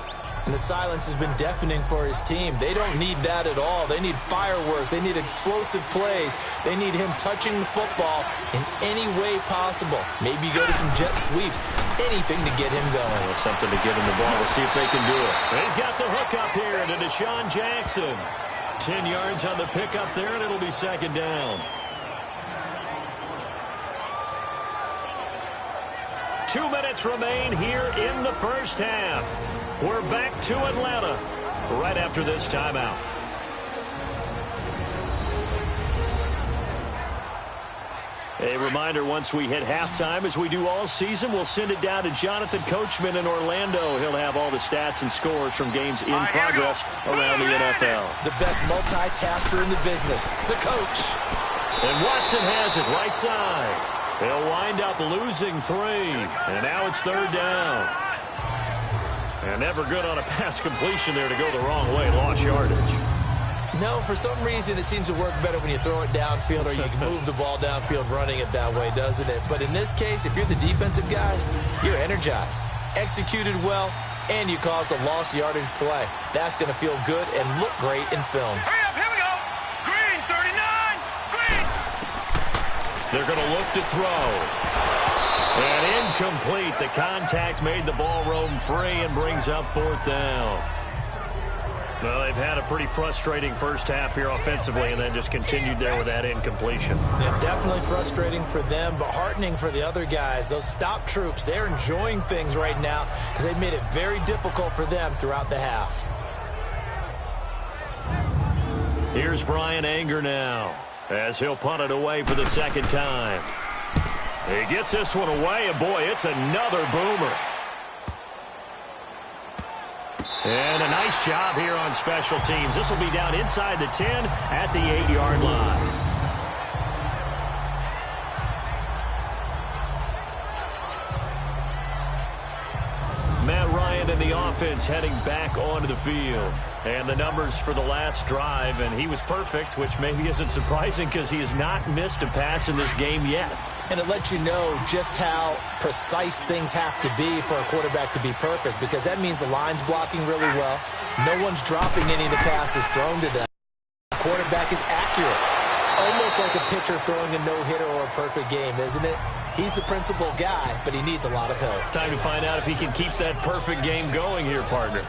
And the silence has been deafening for his team. They don't need that at all. They need fireworks. They need explosive plays. They need him touching the football in any way possible. Maybe go to some jet sweeps. Anything to get him going. Well, something to get him the ball. We'll see if they can do it. And he's got the hook up here to Deshaun Jackson. 10 yards on the pickup there, and it'll be 2nd down. 2 minutes remain here in the first half. We're back to Atlanta right after this timeout. A reminder, once we hit halftime, as we do all season, we'll send it down to Jonathan Coachman in Orlando. He'll have all the stats and scores from games in progress around the NFL. The best multitasker in the business, the coach. And Watson has it right side. He'll wind up losing 3. And now it's 3rd down. And never good on a pass completion there to go the wrong way. Lost yardage. No, for some reason it seems to work better when you throw it downfield or you can move the ball downfield running it that way, doesn't it? But in this case, if you're the defensive guys, you're energized, executed well, and you caused a lost yardage play. That's going to feel good and look great in film. Hurry up, here we go. Green, 39. Green. They're going to look to throw. And incomplete. The contact made the ball roam free and brings up 4th down. Well, they've had a pretty frustrating first half here offensively and then just continued there with that incompletion. Yeah, definitely frustrating for them, but heartening for the other guys. Those stop troops, they're enjoying things right now because they've made it very difficult for them throughout the half. Here's Brian Anger now as he'll punt it away for the 2nd time. He gets this one away, and boy, it's another boomer. And a nice job here on special teams. This will be down inside the 10 at the 8-yard line. Matt Ryan and the offense heading back onto the field. And the numbers for the last drive, and he was perfect, which maybe isn't surprising because he has not missed a pass in this game yet. And it lets you know just how precise things have to be for a quarterback to be perfect, because that means the line's blocking really well. No one's dropping any of the passes thrown to them. The quarterback is accurate. It's almost like a pitcher throwing a no-hitter or a perfect game, isn't it? He's the principal guy, but he needs a lot of help. Time to find out if he can keep that perfect game going here, partner.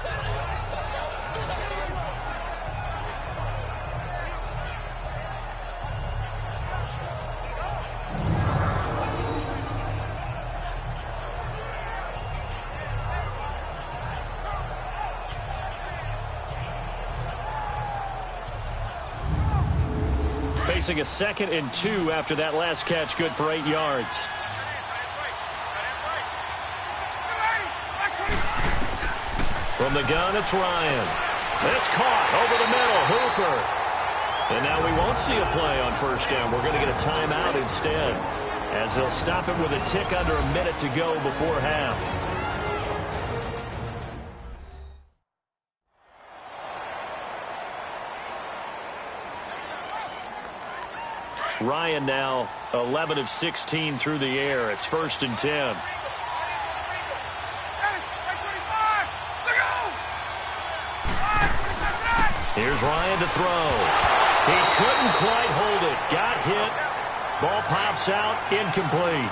Facing a 2nd and 2 after that last catch, good for 8 yards. From the gun, it's Ryan. It's caught over the middle, Hooper. And now we won't see a play on first down. We're going to get a timeout instead, as they'll stop it with a tick under a minute to go before half. Ryan now 11 of 16 through the air. It's 1st and 10. Here's Ryan to throw. He couldn't quite hold it. Got hit. Ball pops out. Incomplete.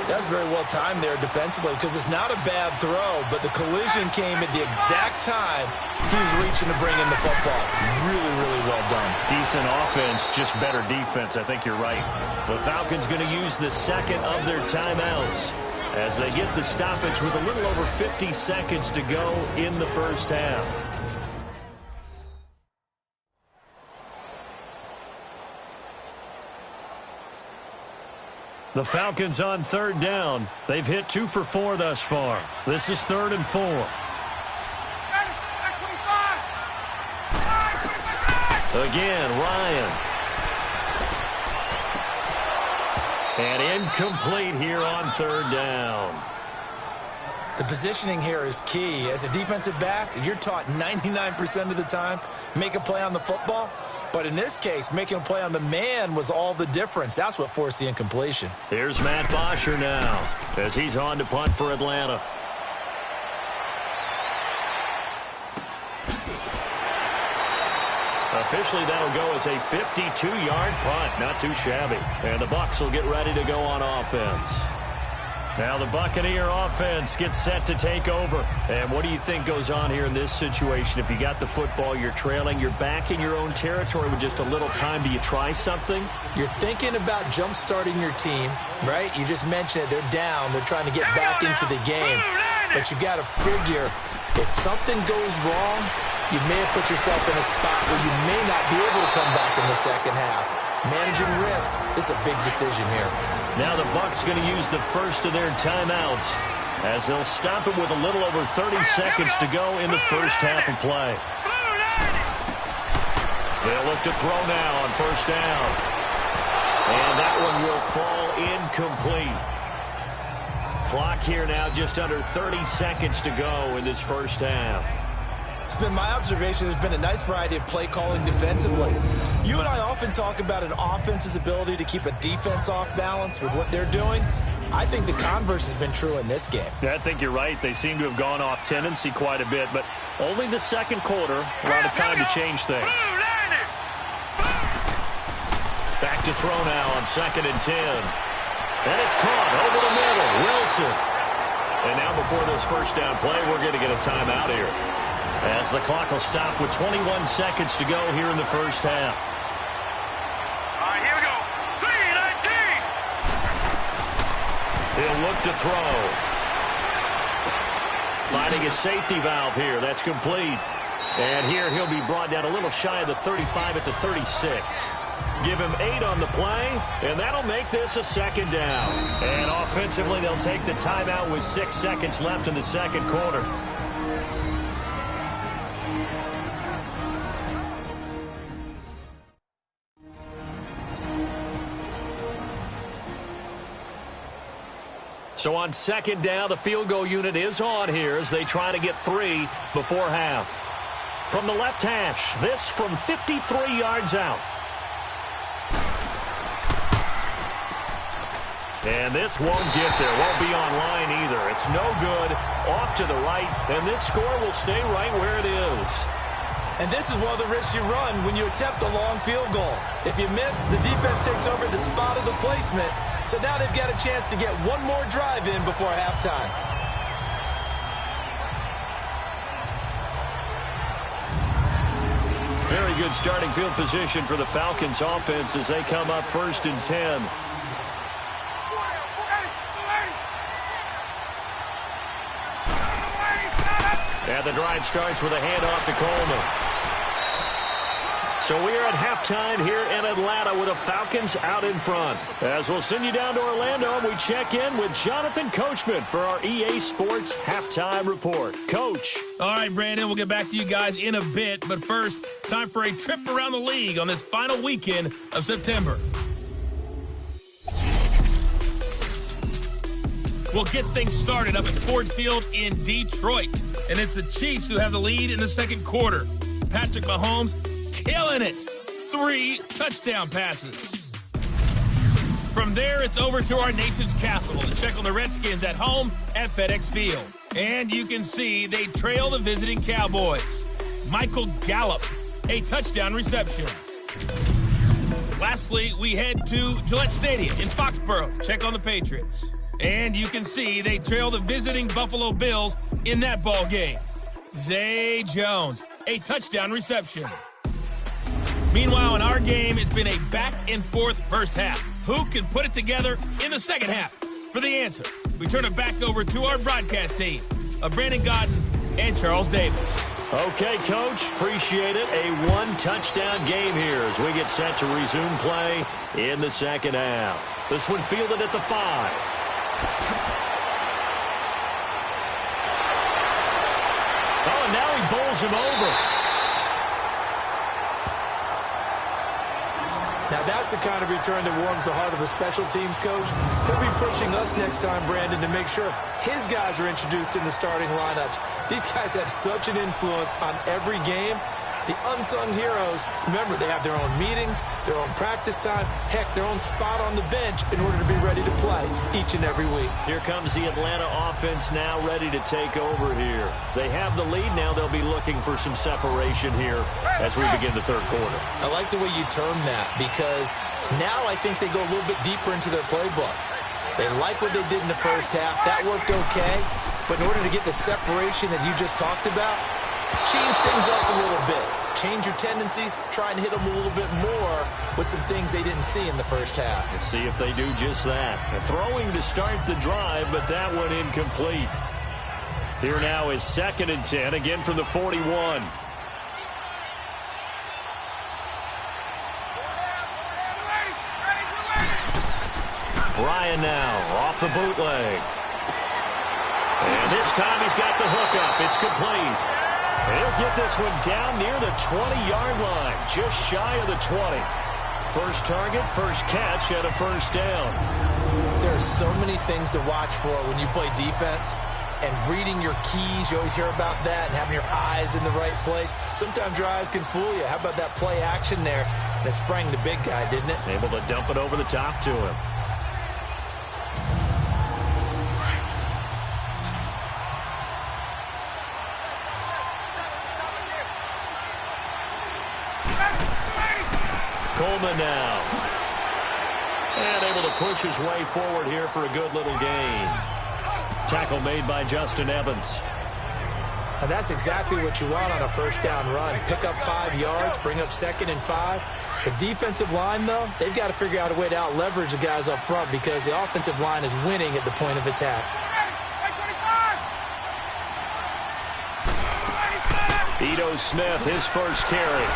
That's very well timed there defensively, because it's not a bad throw, but the collision came at the exact time he was reaching to bring in the football. Really, really well done. Decent offense, just better defense. I think you're right. The Falcons going to use the 2nd of their timeouts as they get the stoppage with a little over 50 seconds to go in the first half. The Falcons on 3rd down. They've hit 2 for 4 thus far. This is 3rd and 4. Again, Ryan. And incomplete here on 3rd down. The positioning here is key. As a defensive back, you're taught 99% of the time, make a play on the football. But in this case, making a play on the man was all the difference. That's what forced the incompletion. Here's Matt Bosher now as he's on to punt for Atlanta. Officially, that'll go as a 52-yard punt. Not too shabby. And the Bucs will get ready to go on offense. Now the Buccaneer offense gets set to take over. And what do you think goes on here in this situation? If you got the football, you're trailing, you're back in your own territory with just a little time. Do you try something? You're thinking about jump-starting your team, right? You just mentioned it. They're down. They're trying to get back into the game. But you got to figure, if something goes wrong, you may have put yourself in a spot where you may not be able to come back in the second half. Managing risk is a big decision here. Now the Bucs going to use the first of their timeouts as they'll stop it with a little over 30 seconds to go in the first half of play. They'll look to throw now on first down. And that one will fall incomplete. Clock here now just under 30 seconds to go in this first half. It's been my observation there's been a nice variety of play calling defensively. You and I often talk about an offense's ability to keep a defense off balance with what they're doing. I think the converse has been true in this game. Yeah, I think you're right. They seem to have gone off tendency quite a bit, but only the second quarter, a lot of time to change things. Back to throw now on 2nd and 10. And it's caught over the middle. Wilson. And now before this first down play, we're going to get a timeout here, as the clock will stop with 21 seconds to go here in the first half. All right, here we go. 3-19. He'll look to throw. Finding a safety valve here. That's complete. And here he'll be brought down a little shy of the 35 at the 36. Give him 8 on the play, and that'll make this a 2nd down. And offensively, they'll take the timeout with 6 seconds left in the second quarter. So on 2nd down, the field goal unit is on here as they try to get 3 before half. From the left hash, this from 53 yards out. And this won't get there. Won't be on line either. It's no good. Off to the right. And this score will stay right where it is. And this is one of the risks you run when you attempt a long field goal. If you miss, the defense takes over the spot of the placement, So now they've got a chance to get one more drive in before halftime. Very good starting field position for the Falcons offense as they come up 1st and 10. And the drive starts with a handoff to Coleman. So we are at halftime here in Atlanta with the Falcons out in front. As we'll send you down to Orlando, and we check in with Jonathan Coachman for our EA Sports Halftime Report. Coach. All right, Brandon, we'll get back to you guys in a bit. But first, time for a trip around the league on this final weekend of September. We'll get things started up at Ford Field in Detroit. And it's the Chiefs who have the lead in the second quarter. Patrick Mahomes killing it. 3 touchdown passes. From there, it's over to our nation's capital to check on the Redskins at home at FedEx Field. And you can see they trail the visiting Cowboys. Michael Gallup, a touchdown reception. Lastly, we head to Gillette Stadium in Foxborough to check on the Patriots. And you can see they trail the visiting Buffalo Bills in that ball game. Zay Jones, a touchdown reception. Meanwhile, in our game, it's been a back-and-forth first half. Who can put it together in the second half? For the answer, we turn it back over to our broadcast team of Brandon Godden and Charles Davis. Okay, Coach, appreciate it. A 1-touchdown game here as we get set to resume play in the second half. This one fielded at the 5. Oh, and now he bowls him over. Now that's the kind of return that warms the heart of a special teams coach. He'll be pushing us next time, Brandon, to make sure his guys are introduced in the starting lineups. These guys have such an influence on every game. The unsung heroes, remember, they have their own meetings, their own practice time, heck, their own spot on the bench in order to be ready to play each and every week. Here comes the Atlanta offense now ready to take over here. They have the lead now. They'll be looking for some separation here as we begin the third quarter. I like the way you term that because now I think they go a little bit deeper into their playbook. They like what they did in the first half. That worked okay. But in order to get the separation that you just talked about, change things up a little bit. Change your tendencies. Try and hit them a little bit more with some things they didn't see in the first half. Let's see if they do just that. A throwing to start the drive, but that one incomplete. Here now is 2nd and 10, again from the 41. Bryan now off the bootleg. And this time he's got the hookup. It's complete. He'll get this one down near the 20-yard line, just shy of the 20. First target, first catch, and a first down. There are so many things to watch for when you play defense. And reading your keys, you always hear about that, and having your eyes in the right place. Sometimes your eyes can fool you. How about that play action there? And it sprang the big guy, didn't it? Able to dump it over the top to him. Coleman now. And able to push his way forward here for a good little gain. Tackle made by Justin Evans. And that's exactly what you want on a first down run. Pick up 5 yards, bring up 2nd and 5. The defensive line, though, they've got to figure out a way to out-leverage the guys up front because the offensive line is winning at the point of attack. Ito Smith, his first carry.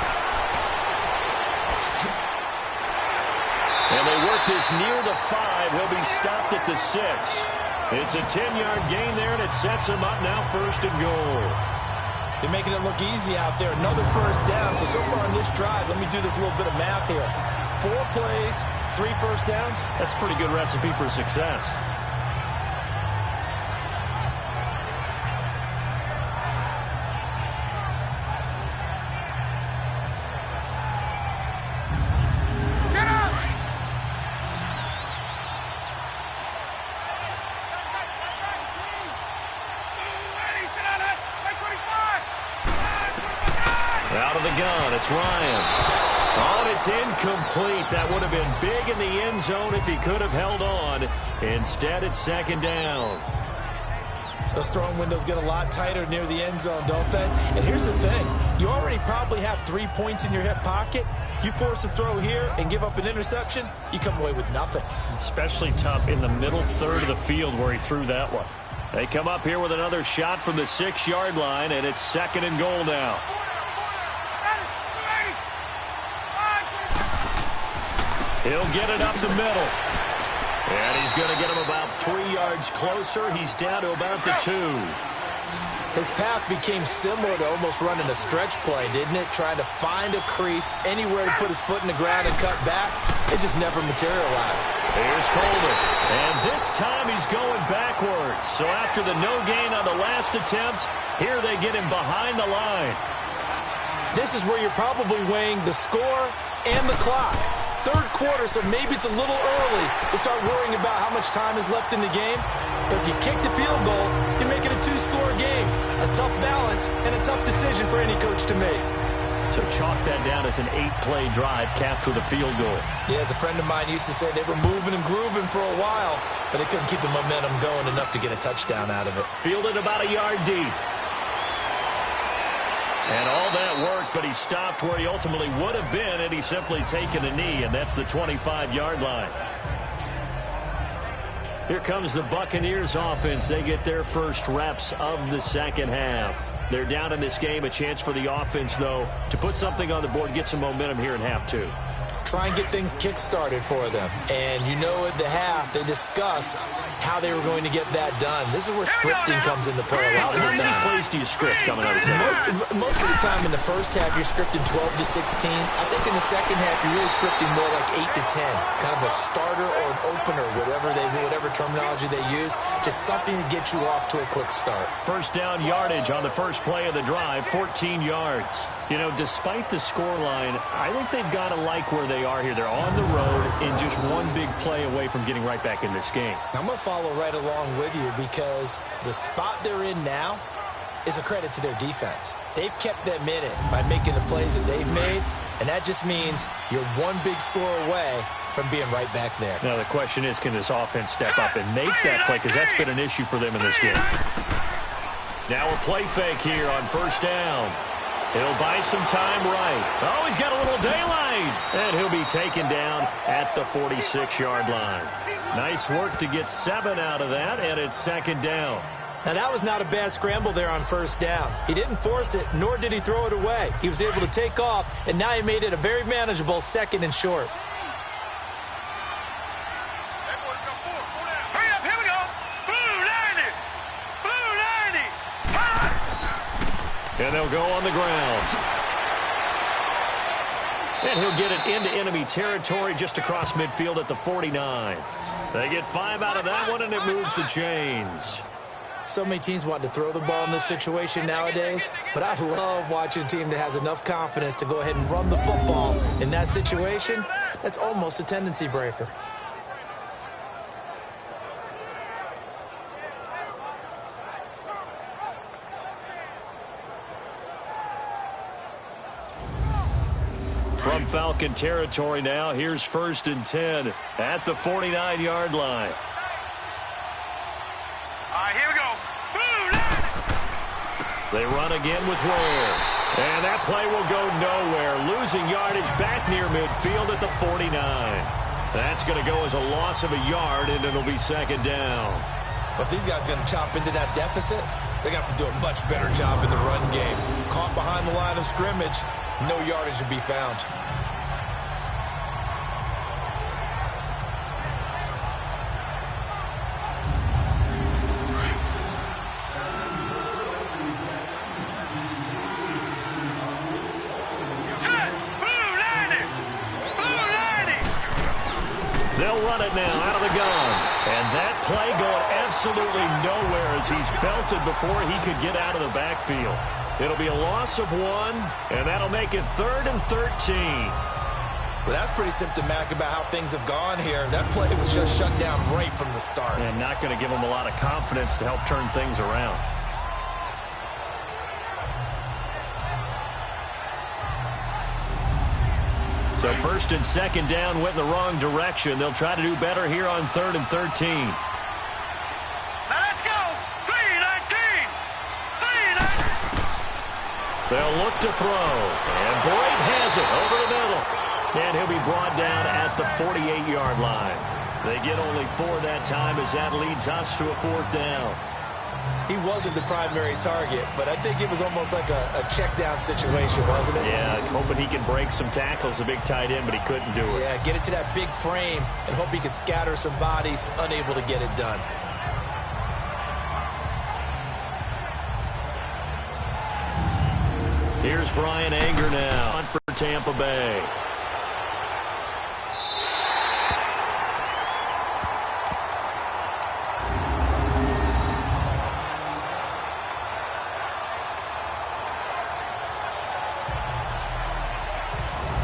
And they work this near the 5. He'll be stopped at the 6. It's a 10-yard gain there, and it sets him up now 1st and goal. They're making it look easy out there. Another first down. So far on this drive, let me do this little bit of math here. 4 plays, 3 first downs. That's a pretty good recipe for success. Out of the gun, it's Ryan. Oh, and it's incomplete. That would have been big in the end zone if he could have held on. Instead, it's second down. Those throwing windows get a lot tighter near the end zone, don't they? And here's the thing. You already probably have 3 points in your hip pocket. You force a throw here and give up an interception, you come away with nothing. Especially tough in the middle third of the field where he threw that one. They come up here with another shot from the 6-yard line, and it's second and goal now. He'll get it up the middle. And he's going to get him about 3 yards closer. He's down to about the 2. His path became similar to almost running a stretch play, didn't it? Trying to find a crease, anywhere to put his foot in the ground and cut back. It just never materialized. Here's Colbert. And this time he's going backwards. So after the no gain on the last attempt, here they get him behind the line. This is where you're probably weighing the score and the clock. Third quarter, so maybe it's a little early to start worrying about how much time is left in the game. But if you kick the field goal, you make it a 2-score game. A tough balance and a tough decision for any coach to make. So chalk that down as an 8-play drive capped with a field goal. Yeah, as a friend of mine used to say, they were moving and grooving for a while, but they couldn't keep the momentum going enough to get a touchdown out of it. Fielded about a yard deep. And all that worked, but he stopped where he ultimately would have been had he simply taken a knee, and that's the 25-yard line. Here comes the Buccaneers offense. They get their first reps of the second half. They're down in this game. A chance for the offense, though, to put something on the board, get some momentum here in half 2. Try and get things kick-started for them. And you know at the half, they discussed how they were going to get that done. This is where scripting comes into play a lot of the time. How many plays do you script coming out of the second? Most of the time in the first half, you're scripting 12 to 16. I think in the second half, you're really scripting more like 8 to 10. Kind of a starter or an opener, whatever terminology they use. Just something to get you off to a quick start. First down yardage on the first play of the drive, 14 yards. You know, despite the scoreline, I think they've got to like where they are here. They're on the road and just one big play away from getting right back in this game. I'm going to follow right along with you because the spot they're in now is a credit to their defense. They've kept them in it by making the plays that they've made, and that just means you're one big score away from being right back there. Now the question is, can this offense step up and make that play? Because that's been an issue for them in this game. Now a play fake here on first down. He'll buy some time right. Oh, he's got a little daylight. And he'll be taken down at the 46-yard line. Nice work to get 7 out of that, and it's second down. Now, that was not a bad scramble there on first down. He didn't force it, nor did he throw it away. He was able to take off, and now he made it a very manageable second and short. Hurry up, here we go. Blue 90. Blue 90. And they'll go on the ground. And he'll get it into enemy territory just across midfield at the 49. They get 5 out of that one, and it moves the chains. So many teams want to throw the ball in this situation nowadays, but I love watching a team that has enough confidence to go ahead and run the football. In that situation, that's almost a tendency breaker. From Falcon territory now, here's first and 10 at the 49-yard line. Here we go. Blue 90. They run again with Ware. And that play will go nowhere. Losing yardage back near midfield at the 49. That's going to go as a loss of a yard, and it'll be second down. But if these guys are going to chop into that deficit, they're going to have to do a much better job in the run game. Caught behind the line of scrimmage, no yardage to be found. They'll run it now out of the gun. And that play going absolutely nowhere as he's belted before he could get out of the backfield. It'll be a loss of 1, and that'll make it 3rd and 13. Well, that's pretty symptomatic about how things have gone here. That play was just shut down right from the start. And not going to give them a lot of confidence to help turn things around. So first and second down went in the wrong direction. They'll try to do better here on 3rd and 13. Now let's go. 3-19. 3-19. They'll look to throw. And Boyd has it over the middle. And he'll be brought down at the 48-yard line. They get only 4 that time as that leads us to a 4th down. He wasn't the primary target, but I think it was almost like a check down situation, wasn't it? Yeah, hoping he can break some tackles, a big tight end, but he couldn't do it. Yeah, get it to that big frame and hope he could scatter some bodies, unable to get it done. Here's Brian Anger now for Tampa Bay.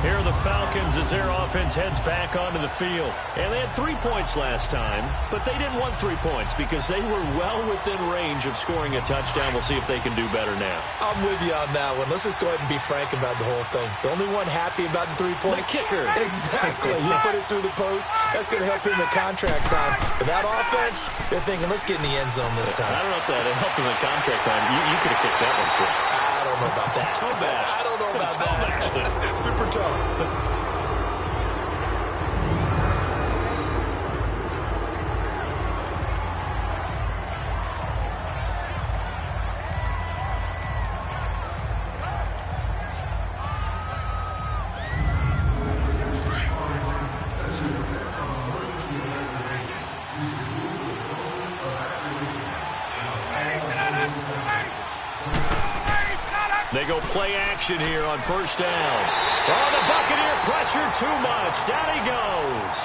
Here are the Falcons as their offense heads back onto the field. And they had 3 points last time, but they didn't want 3 points because they were well within range of scoring a touchdown. We'll see if they can do better now. I'm with you on that one. Let's just go ahead and be frank about the whole thing. The only one happy about the 3-point. The kicker. Exactly. He put it through the post. That's going to help him in contract time. But that offense, they're thinking, let's get in the end zone this time. I don't know if that helped him in contract time. You could have kicked that one for him. I don't know about that. Toe bash. I don't know about that. Super toe. They go play action here on 1st down. Oh, the Buccaneer pressure too much. Down he goes.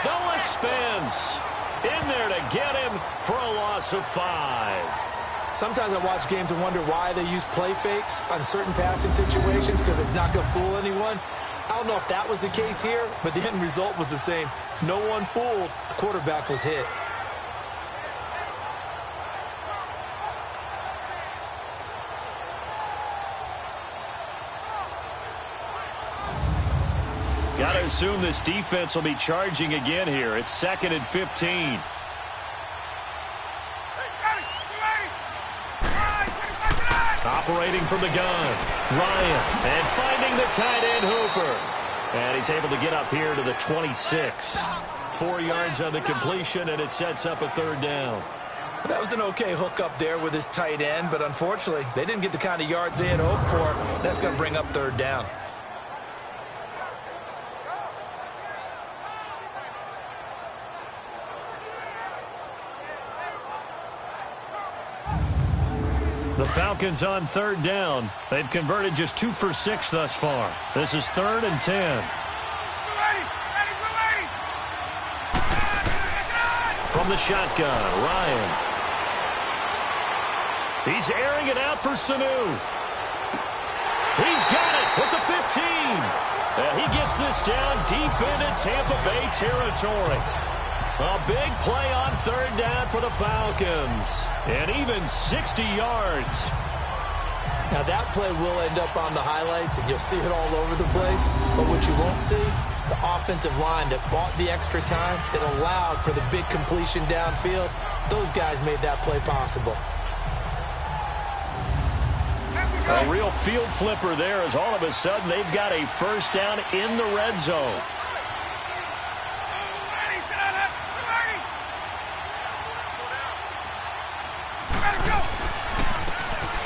Noah Spence in there to get him for a loss of 5. Sometimes I watch games and wonder why they use play fakes on certain passing situations because it's not going to fool anyone. I don't know if that was the case here, but the end result was the same. No one fooled. The quarterback was hit. Got to assume this defense will be charging again here. It's 2nd and 15. Operating from the gun. Ryan. And finding the tight end Hooper. And he's able to get up here to the 26. 4 yards on the completion, and it sets up a 3rd down. That was an okay hook up there with his tight end, but unfortunately, they didn't get the kind of yards they had hoped for. That's going to bring up 3rd down. The Falcons on 3rd down. They've converted just 2 for 6 thus far. This is 3rd and 10. From the shotgun, Ryan. He's airing it out for Sanu. He's got it with the 15. And he gets this down deep into Tampa Bay territory. A big play on 3rd down for the Falcons. And even 60 yards. Now that play will end up on the highlights, and you'll see it all over the place. But what you won't see, the offensive line that bought the extra time, that allowed for the big completion downfield, those guys made that play possible. A real field flipper there as all of a sudden they've got a 1st down in the red zone.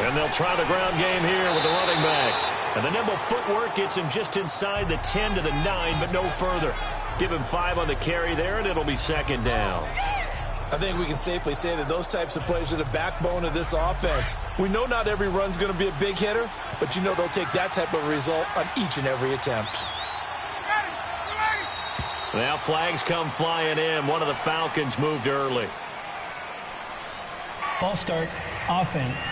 And they'll try the ground game here with the running back. And the nimble footwork gets him just inside the 10 to the 9, but no further. Give him 5 on the carry there, and it'll be 2nd down. I think we can safely say that those types of plays are the backbone of this offense. We know not every run's going to be a big hitter, but you know they'll take that type of result on each and every attempt. Now flags come flying in. One of the Falcons moved early. False start, offense.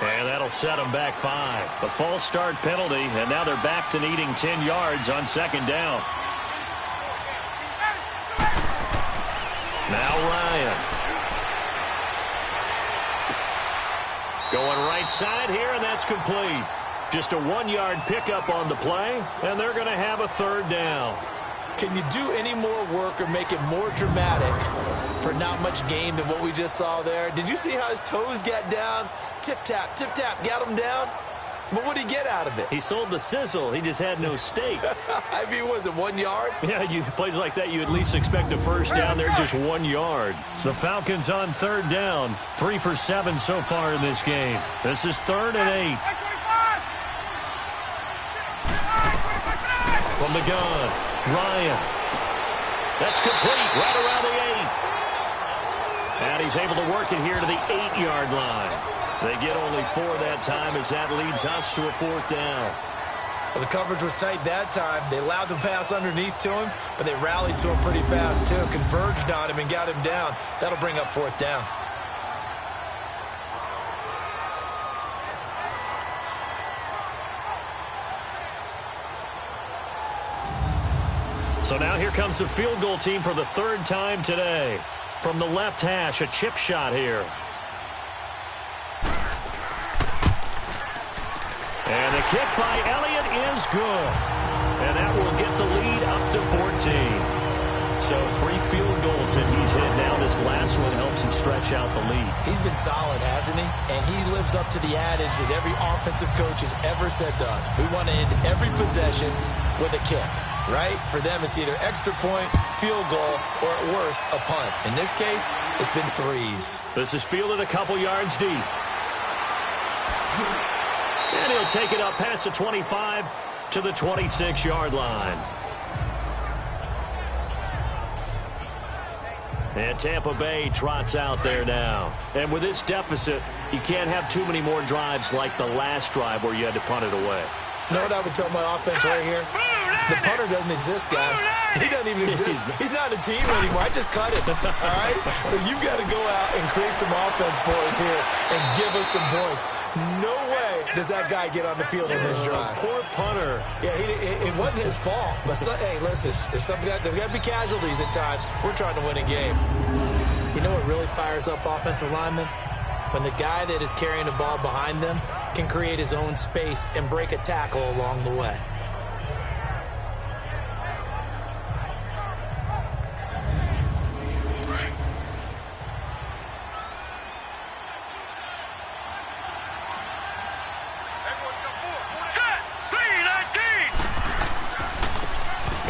And that'll set them back 5. The false start penalty, and now they're back to needing 10 yards on 2nd down. Now Ryan. Going right side here, and that's complete. Just a 1-yard pickup on the play, and they're going to have a third down. Can you do any more work or make it more dramatic for not much gain than what we just saw there? Did you see how his toes got down? Tip-tap, got him down. But what did he get out of it? He sold the sizzle. He just had no steak. I mean, was it 1 yard? Yeah, plays like that, you at least expect a first down. They're just 1 yard. The Falcons on third down. 3 for 7 so far in this game. This is 3rd and 8. From the gun, Ryan. That's complete right around the 8. And he's able to work it here to the 8-yard line. They get only 4 that time as that leads us to a 4th down. Well, the coverage was tight that time. They allowed the pass underneath to him, but they rallied to him pretty fast, too. Converged on him and got him down. That'll bring up 4th down. So now here comes the field goal team for the 3rd time today. From the left hash, a chip shot here. And the kick by Elliott is good. And that will get the lead up to 14. So 3 field goals that he's hit now. This last one helps him stretch out the lead. He's been solid, hasn't he? And he lives up to the adage that every offensive coach has ever said to us. We want to end every possession with a kick, right? For them, it's either extra point, field goal, or at worst, a punt. In this case, it's been 3s. This is fielded a couple yards deep. And he'll take it up past the 25 to the 26-yard line. And Tampa Bay trots out there now. And with this deficit, you can't have too many more drives like the last drive where you had to punt it away. You know what I would tell my offense right here? The punter doesn't exist, guys. He doesn't even exist. He's not a team anymore. I just cut it, all right? So you've got to go out and create some offense for us here and give us some points. No way does that guy get on the field in this drive. Poor punter. Yeah, it wasn't his fault. But, hey, listen, there's got to be casualties at times. We're trying to win a game. You know what really fires up offensive linemen? When the guy that is carrying the ball behind them can create his own space and break a tackle along the way.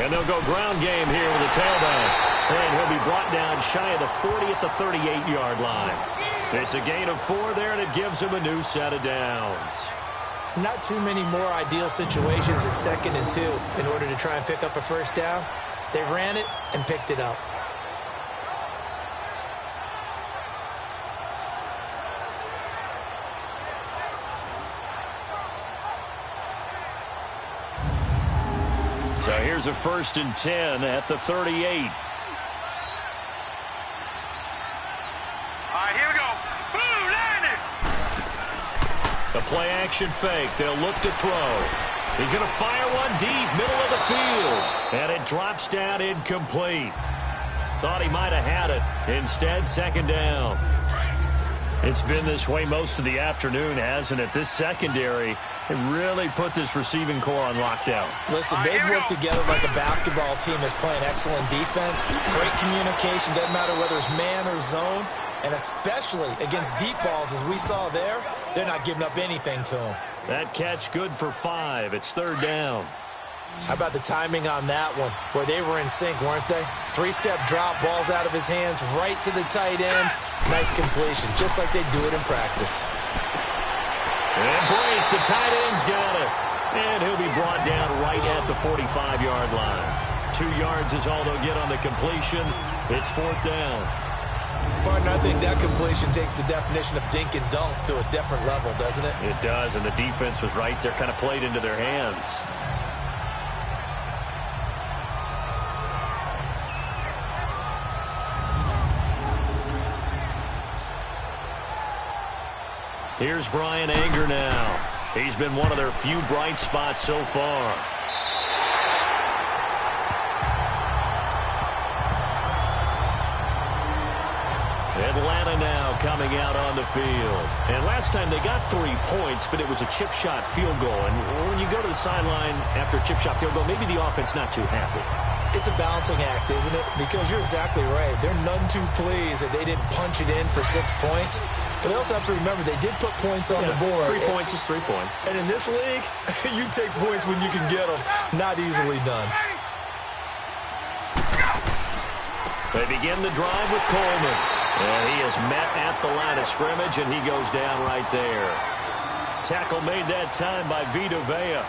And they'll go ground game here with a tailback. And he'll be brought down shy of the 40 at the 38-yard line. It's a gain of 4 there, and it gives him a new set of downs. Not too many more ideal situations at 2nd and 2 in order to try and pick up a first down. They ran it and picked it up. So here's a 1st and 10 at the 38. The play-action fake. They'll look to throw. He's going to fire one deep, middle of the field. And it drops down incomplete. Thought he might have had it. Instead, 2nd down. It's been this way most of the afternoon, hasn't it? This secondary really put this receiving core on lockdown. Listen, they've worked together like a basketball team that's playing excellent defense. Great communication. Doesn't matter whether it's man or zone. And especially against deep balls, as we saw there, they're not giving up anything to them. That catch good for 5. It's 3rd down. How about the timing on that one? Boy, they were in sync, weren't they? 3-step drop, balls out of his hands, right to the tight end. Nice completion, just like they do it in practice. And break, the tight end's got it. And he'll be brought down right at the 45-yard line. 2 yards is all they'll get on the completion. It's 4th down. Partner, I think that completion takes the definition of dink and dunk to a different level, doesn't it? It does, and the defense was right there, kind of played into their hands. Here's Brian Anger now. He's been one of their few bright spots so far. Atlanta now coming out on the field. And last time they got 3 points, but it was a chip shot field goal. And when you go to the sideline after a chip shot field goal, maybe the offense not too happy. It's a balancing act, isn't it? Because you're exactly right. They're none too pleased that they didn't punch it in for 6 points. But they also have to remember they did put points on the board. 3 points is 3 points. And in this league, you take points when you can get them. Not easily done. They begin the drive with Coleman. And he is met at the line of scrimmage, and he goes down right there. Tackle made that time by Vita Vea.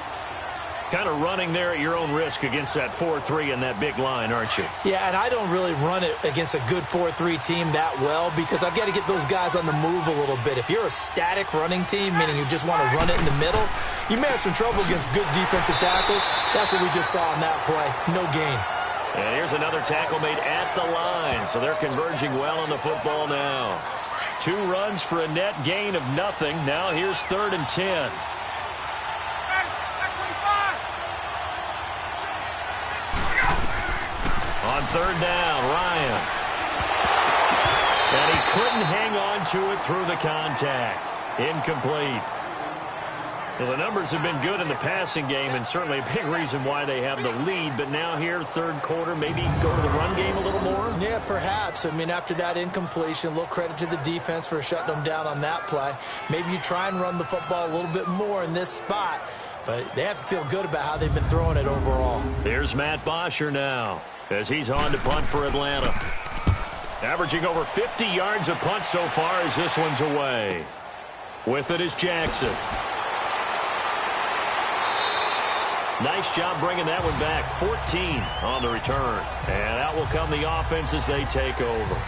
Kind of running there at your own risk against that 4-3 and that big line, aren't you? Yeah, and I don't really run it against a good 4-3 team that well because I've got to get those guys on the move a little bit. If you're a static running team, meaning you just want to run it in the middle, you may have some trouble against good defensive tackles. That's what we just saw on that play. No gain. And here's another tackle made at the line, so they're converging well on the football now. 2 runs for a net gain of nothing. Now here's 3rd and 10. On 3rd down, Ryan. And he couldn't hang on to it through the contact. Incomplete. Well, the numbers have been good in the passing game, and certainly a big reason why they have the lead. But now here, 3rd quarter, maybe go to the run game a little more? Yeah, perhaps. I mean, after that incompletion, a little credit to the defense for shutting them down on that play. Maybe you try and run the football a little bit more in this spot. But they have to feel good about how they've been throwing it overall. Here's Matt Bosher now, as he's on to punt for Atlanta. Averaging over 50 yards a punt so far as this one's away. With it is Jackson. Nice job bringing that one back. 14 on the return. And out will come the offense as they take over.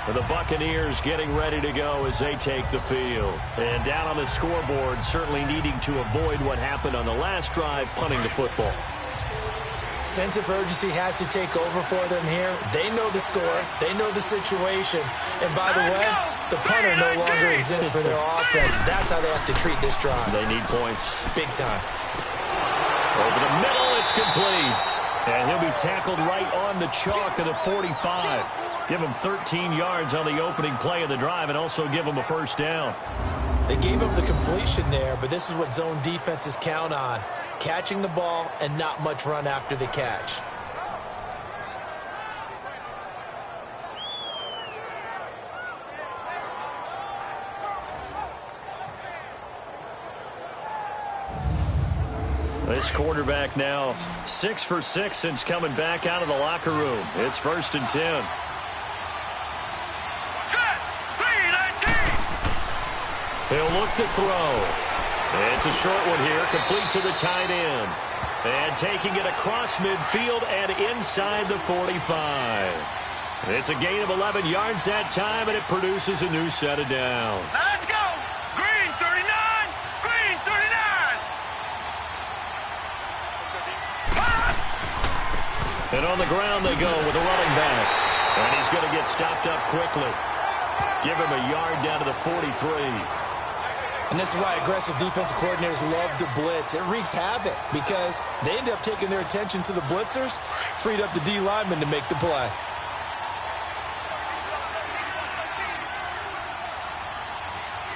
For the Buccaneers getting ready to go as they take the field. And down on the scoreboard, certainly needing to avoid what happened on the last drive, punting the football. Sense of urgency has to take over for them here. They know the score. They know the situation. And by the way, the punter no longer exists for their offense. That's how they have to treat this drive. They need points. Big time. Over the middle, it's complete. And he'll be tackled right on the chalk of the 45. Give him 13 yards on the opening play of the drive and also give him a 1st down. They gave up the completion there, but this is what zone defenses count on. Catching the ball and not much run after the catch. This quarterback now 6 for 6 since coming back out of the locker room. It's 1st and 10. He'll look to throw. It's a short one here, complete to the tight end. And taking it across midfield and inside the 45. It's a gain of 11 yards that time, and it produces a new set of downs. Let's go! Green 39! Green 39! And on the ground they go with a running back. And he's going to get stopped up quickly. Give him a yard down to the 43. And this is why aggressive defensive coordinators love to blitz. It wreaks havoc because they end up taking their attention to the blitzers, freed up the D lineman to make the play.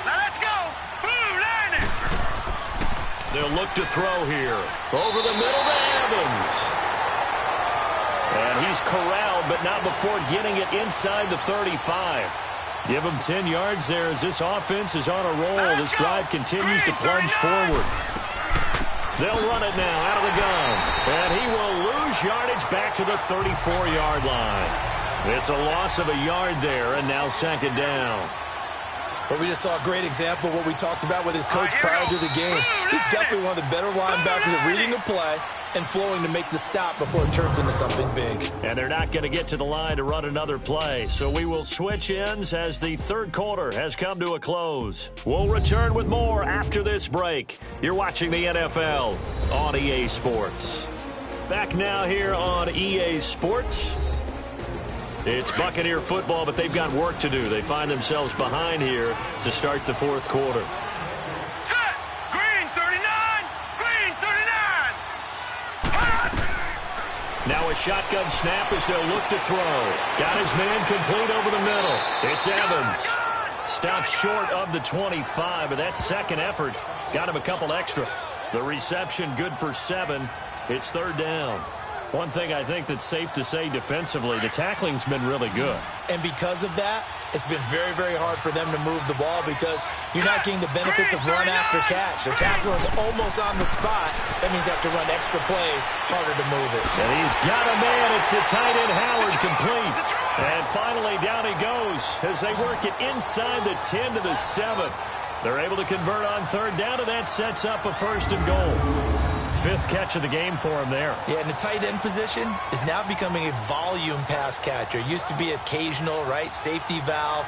Let's go! Blue Lightning! They'll look to throw here. Over the middle to Evans. And he's corralled, but not before getting it inside the 35. Give him 10 yards there as this offense is on a roll. This drive continues to plunge forward. They'll run it now out of the gun. And he will lose yardage back to the 34-yard line. It's a loss of a yard there, and now 2nd down. But we just saw a great example of what we talked about with his coach prior to the game. He's definitely one of the better linebackers at reading a play and flowing to make the stop before it turns into something big. And they're not going to get to the line to run another play. So we will switch ends as the 3rd quarter has come to a close. We'll return with more after this break. You're watching the NFL on EA Sports. Back now here on EA Sports. It's Buccaneer football, but they've got work to do. They find themselves behind here to start the 4th quarter. Set! Green 39! Green 39! Now a shotgun snap as they'll look to throw. Got his man complete over the middle. It's Evans. Stopped short of the 25, but that second effort got him a couple extra. The reception good for 7. It's third down. One thing I think that's safe to say defensively, the tackling's been really good. And because of that, it's been very, very hard for them to move the ball because you're not getting the benefits of run after catch. The tackler is almost on the spot. That means you have to run extra plays, harder to move it. And he's got a man. It's the tight end Howard, complete. And finally down he goes as they work it inside the 10 to the 7. They're able to convert on third down, and that sets up a first and goal. 5th catch of the game for him there. Yeah, and the tight end position is now becoming a volume pass catcher. It used to be occasional, right? Safety valve,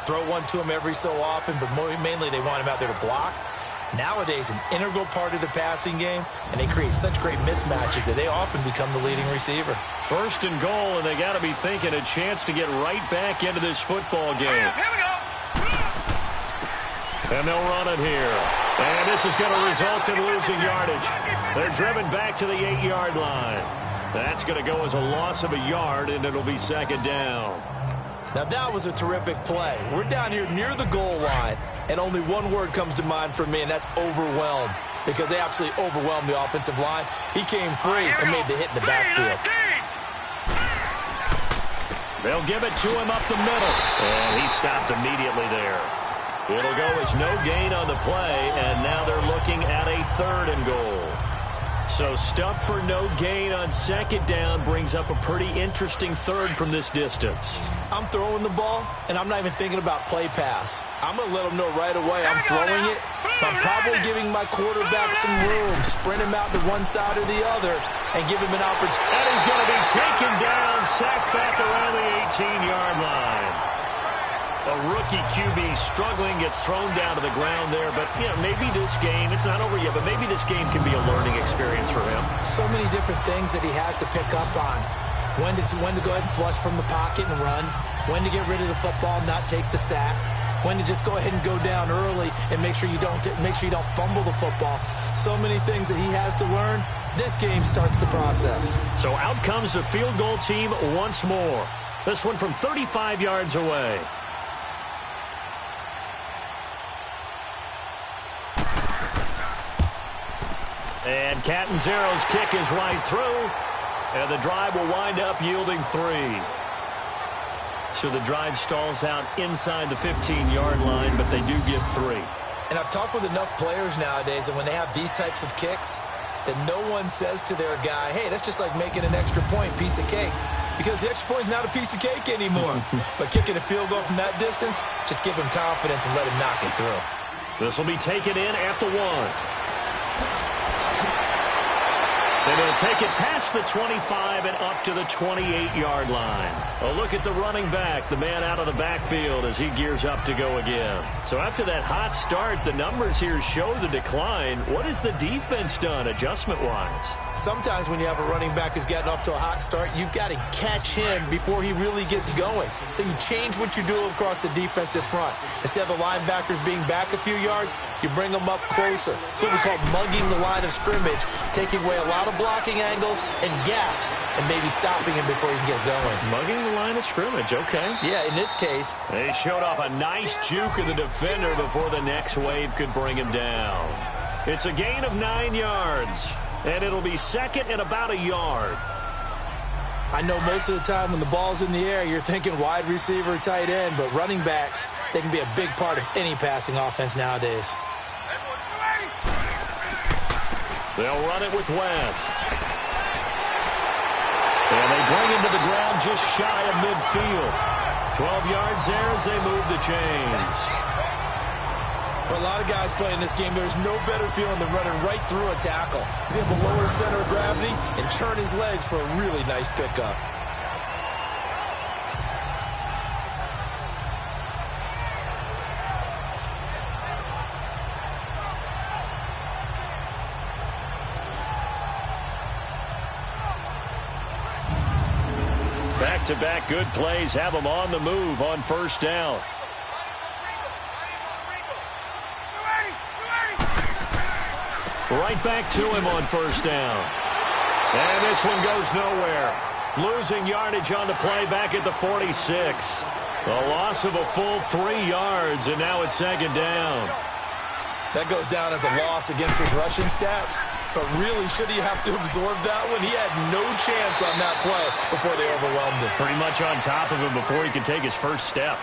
throw one to him every so often, but mainly they want him out there to block. Nowadays, an integral part of the passing game, and they create such great mismatches that they often become the leading receiver. First and goal, and they got to be thinking a chance to get right back into this football game. Here we go. And they'll run it here. And this is going to result in losing yardage. They're driven back to the 8-yard line. That's going to go as a loss of a yard, and it'll be second down. Now, that was a terrific play. We're down here near the goal line, and only one word comes to mind for me, and that's overwhelmed, because they absolutely overwhelmed the offensive line. He came free and made the hit in the backfield. They'll give it to him up the middle, and he stopped immediately there. It'll go as no gain on the play, and now they're looking at a third and goal. So stuff for no gain on second down brings up a pretty interesting third from this distance. I'm throwing the ball, and I'm not even thinking about play pass. I'm going to let them know right away I'm throwing it, but I'm probably giving my quarterback some room, sprint him out to one side or the other, and give him an opportunity. And he's going to be taken down, sacked back around the 18-yard line. A rookie QB struggling, gets thrown down to the ground there. But, you know, maybe this game, it's not over yet, but maybe this game can be a learning experience for him. So many different things that he has to pick up on. When to go ahead and flush from the pocket and run. When to get rid of the football, not take the sack. When to just go ahead and go down early and make sure you don't fumble the football. So many things that he has to learn. This game starts the process. So out comes the field goal team once more. This one from 35 yards away. And Catanzaro's kick is right through. And the drive will wind up yielding 3. So the drive stalls out inside the 15-yard line, but they do get 3. And I've talked with enough players nowadays, and when they have these types of kicks, that no one says to their guy, hey, that's just like making an extra point, piece of cake. Because the extra point is not a piece of cake anymore. But kicking a field goal from that distance, just give him confidence and let him knock it through. This will be taken in at the 1. And they'll take it past the 25 and up to the 28-yard line. A look at the running back, the man out of the backfield as he gears up to go again. So after that hot start, the numbers here show the decline. What has the defense done adjustment-wise? Sometimes when you have a running back who's gotten off to a hot start, you've got to catch him before he really gets going. So you change what you do across the defensive front. Instead of the linebackers being back a few yards, you bring them up closer. It's what we call mugging the line of scrimmage, taking away a lot of blocking angles and gaps and maybe stopping him before he can get going. Mugging the line of scrimmage, okay. Yeah, in this case. They showed off a nice juke of the defender before the next wave could bring him down. It's a gain of 9 yards, and it'll be second and about a yard. I know most of the time when the ball's in the air, you're thinking wide receiver, tight end, but running backs, they can be a big part of any passing offense nowadays. They'll run it with West. And they bring him to the ground just shy of midfield. 12 yards there as they move the chains. For a lot of guys playing this game, there's no better feeling than running right through a tackle. He's able to lower his center of gravity and churn his legs for a really nice pickup. Back-to-back good plays have them on the move on first down. Right back to him on first down. And this one goes nowhere. Losing yardage on the play back at the 46. A loss of a full 3 yards, and now it's second down. That goes down as a loss against his rushing stats, but really, should he have to absorb that one? He had no chance on that play before they overwhelmed him. Pretty much on top of him before he could take his first step.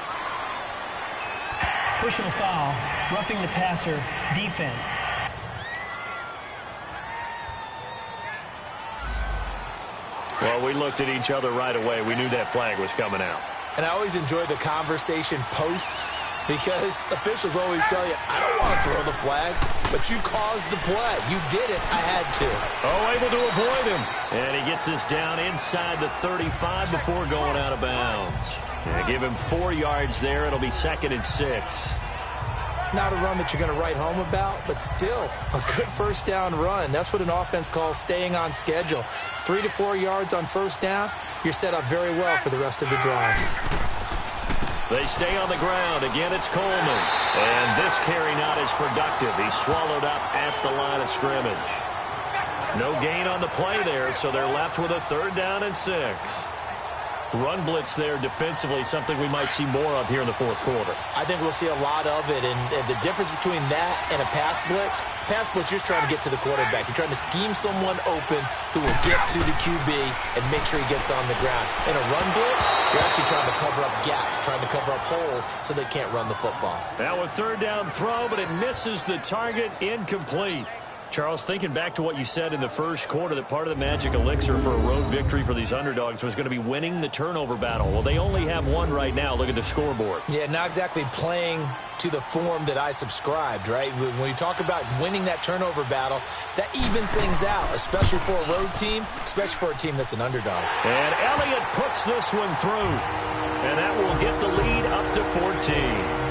Personal foul, roughing the passer, defense. Well, we looked at each other right away. We knew that flag was coming out. And I always enjoy the conversation post, because officials always tell you, I don't want to throw the flag, but you caused the play. You did it. I had to. Oh, able to avoid him. And he gets this down inside the 35 before going out of bounds. Yeah, give him 4 yards there. It'll be 2nd and 6. Not a run that you're going to write home about, but still a good first down run. That's what an offense calls staying on schedule. 3 to 4 yards on first down, you're set up very well for the rest of the drive. They stay on the ground. Again, it's Coleman. And this carry not as productive. He's swallowed up at the line of scrimmage. No gain on the play there, so they're left with a 3rd down and 6. Run blitz there defensively, something we might see more of here in the 4th quarter. I think we'll see a lot of it, and the difference between that and a pass blitz, you're just trying to get to the quarterback. You're trying to scheme someone open who will get to the QB and make sure he gets on the ground. In a run blitz, you're actually trying to cover up gaps, trying to cover up holes so they can't run the football. Now a 3rd down throw, but it misses the target, incomplete. Charles, thinking back to what you said in the first quarter, that part of the magic elixir for a road victory for these underdogs was going to be winning the turnover battle. Well, they only have one right now. Look at the scoreboard. Yeah, not exactly playing to the form that I subscribed, right? When you talk about winning that turnover battle, that evens things out, especially for a road team, especially for a team that's an underdog. And Elliott puts this one through, and that will get the lead up to 14.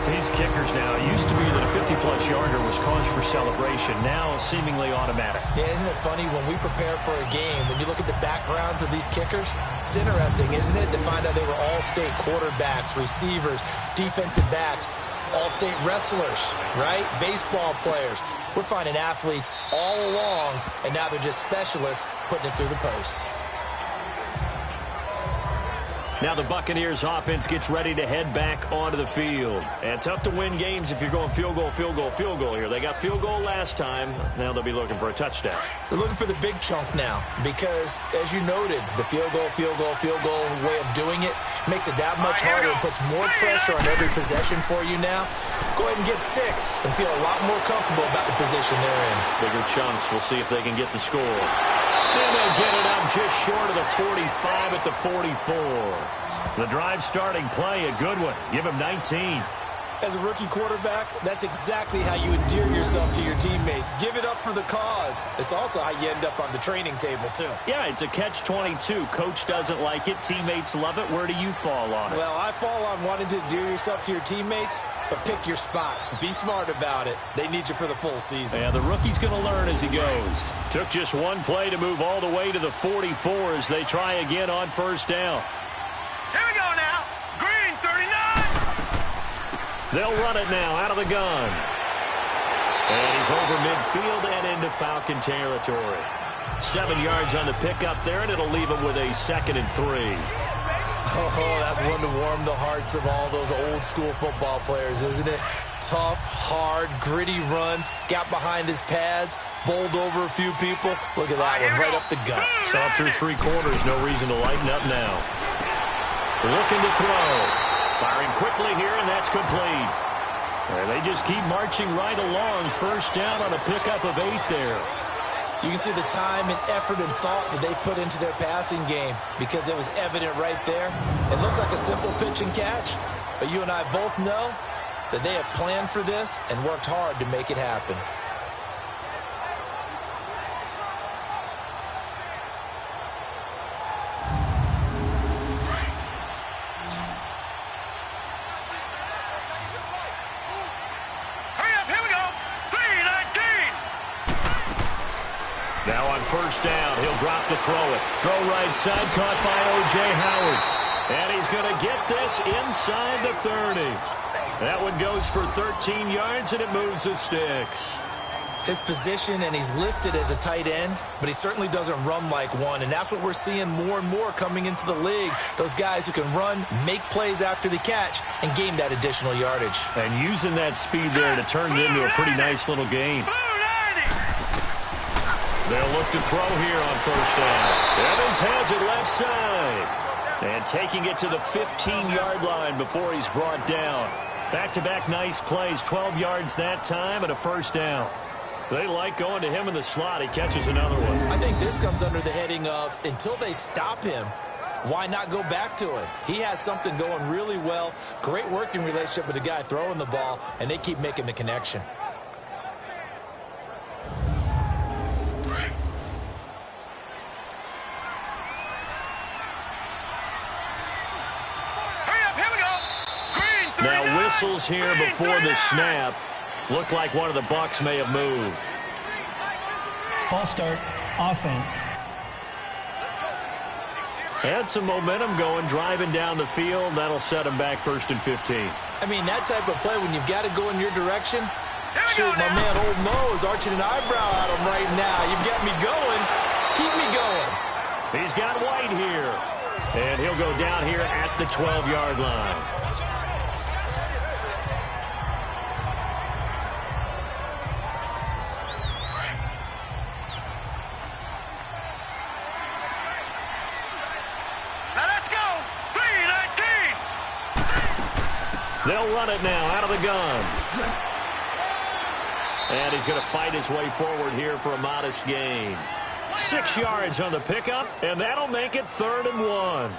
These kickers now, it used to be that a 50-plus yarder was cause for celebration. Now, seemingly automatic. Yeah, isn't it funny when we prepare for a game, when you look at the backgrounds of these kickers, it's interesting, isn't it, to find out they were all-state quarterbacks, receivers, defensive backs, all-state wrestlers, right? Baseball players. We're finding athletes all along, and now they're just specialists putting it through the posts. Now the Buccaneers offense gets ready to head back onto the field. And tough to win games if you're going field goal, field goal, field goal here. They got field goal last time. Now they'll be looking for a touchdown. They're looking for the big chunk now because, as you noted, the field goal way of doing it makes it that much harder and puts more pressure on every possession for you now. Go ahead and get 6 and feel a lot more comfortable about the position they're in. Bigger chunks. We'll see if they can get the score. And they'll get it up just short of the 45 at the 44. The drive starting play, a good one. Give him 19. As a rookie quarterback, that's exactly how you endear yourself to your teammates. Give it up for the cause. It's also how you end up on the training table, too. Yeah, it's a catch-22. Coach doesn't like it. Teammates love it. Where do you fall on it? Well, I fall on wanting to endear yourself to your teammates, but pick your spots. Be smart about it. They need you for the full season. Yeah, the rookie's going to learn as he goes. Took just one play to move all the way to the 44 as they try again on first down. Here we go now. Green, 39. They'll run it now out of the gun. And he's over midfield and into Falcon territory. 7 yards on the pickup there, and it'll leave him with a 2nd and 3. Oh, that's one to warm the hearts of all those old-school football players, isn't it? Tough, hard, gritty run. Got behind his pads, bowled over a few people. Look at that one, right up the gut. Saw through 3 quarters, no reason to lighten up now. Looking to throw. Firing quickly here, and that's complete. And they just keep marching right along. First down on a pickup of 8 there. You can see the time and effort and thought that they put into their passing game because it was evident right there. It looks like a simple pitch and catch, but you and I both know that they have planned for this and worked hard to make it happen. Now on first down, he'll drop to throw it. Throw right side, caught by O.J. Howard. And he's going to get this inside the 30. That one goes for 13 yards, and it moves the sticks. his position, and he's listed as a tight end, but he certainly doesn't run like one, and that's what we're seeing more and more coming into the league. Those guys who can run, make plays after the catch, and gain that additional yardage. And using that speed there to turn it into a pretty nice little game. They'll look to throw here on first down. Evans has it left side. And taking it to the 15-yard line before he's brought down. Back-to-back nice plays, 12 yards that time and a first down. They like going to him in the slot. He catches another one. I think this comes under the heading of until they stop him, why not go back to it? He has something going really well. Great working relationship with the guy throwing the ball, and they keep making the connection. Now whistles here before the snap. Looked like one of the Bucs may have moved. False start, offense. Had some momentum going, driving down the field. That'll set him back 1st and 15. I mean, that type of play, when you've got to go in your direction, shoot, my man Old Mo is arching an eyebrow at him right now. You've got me going. Keep me going. He's got White here. And he'll go down here at the 12-yard line. They'll run it now out of the gun. And he's going to fight his way forward here for a modest gain. 6 yards on the pickup, and that'll make it 3rd and 1.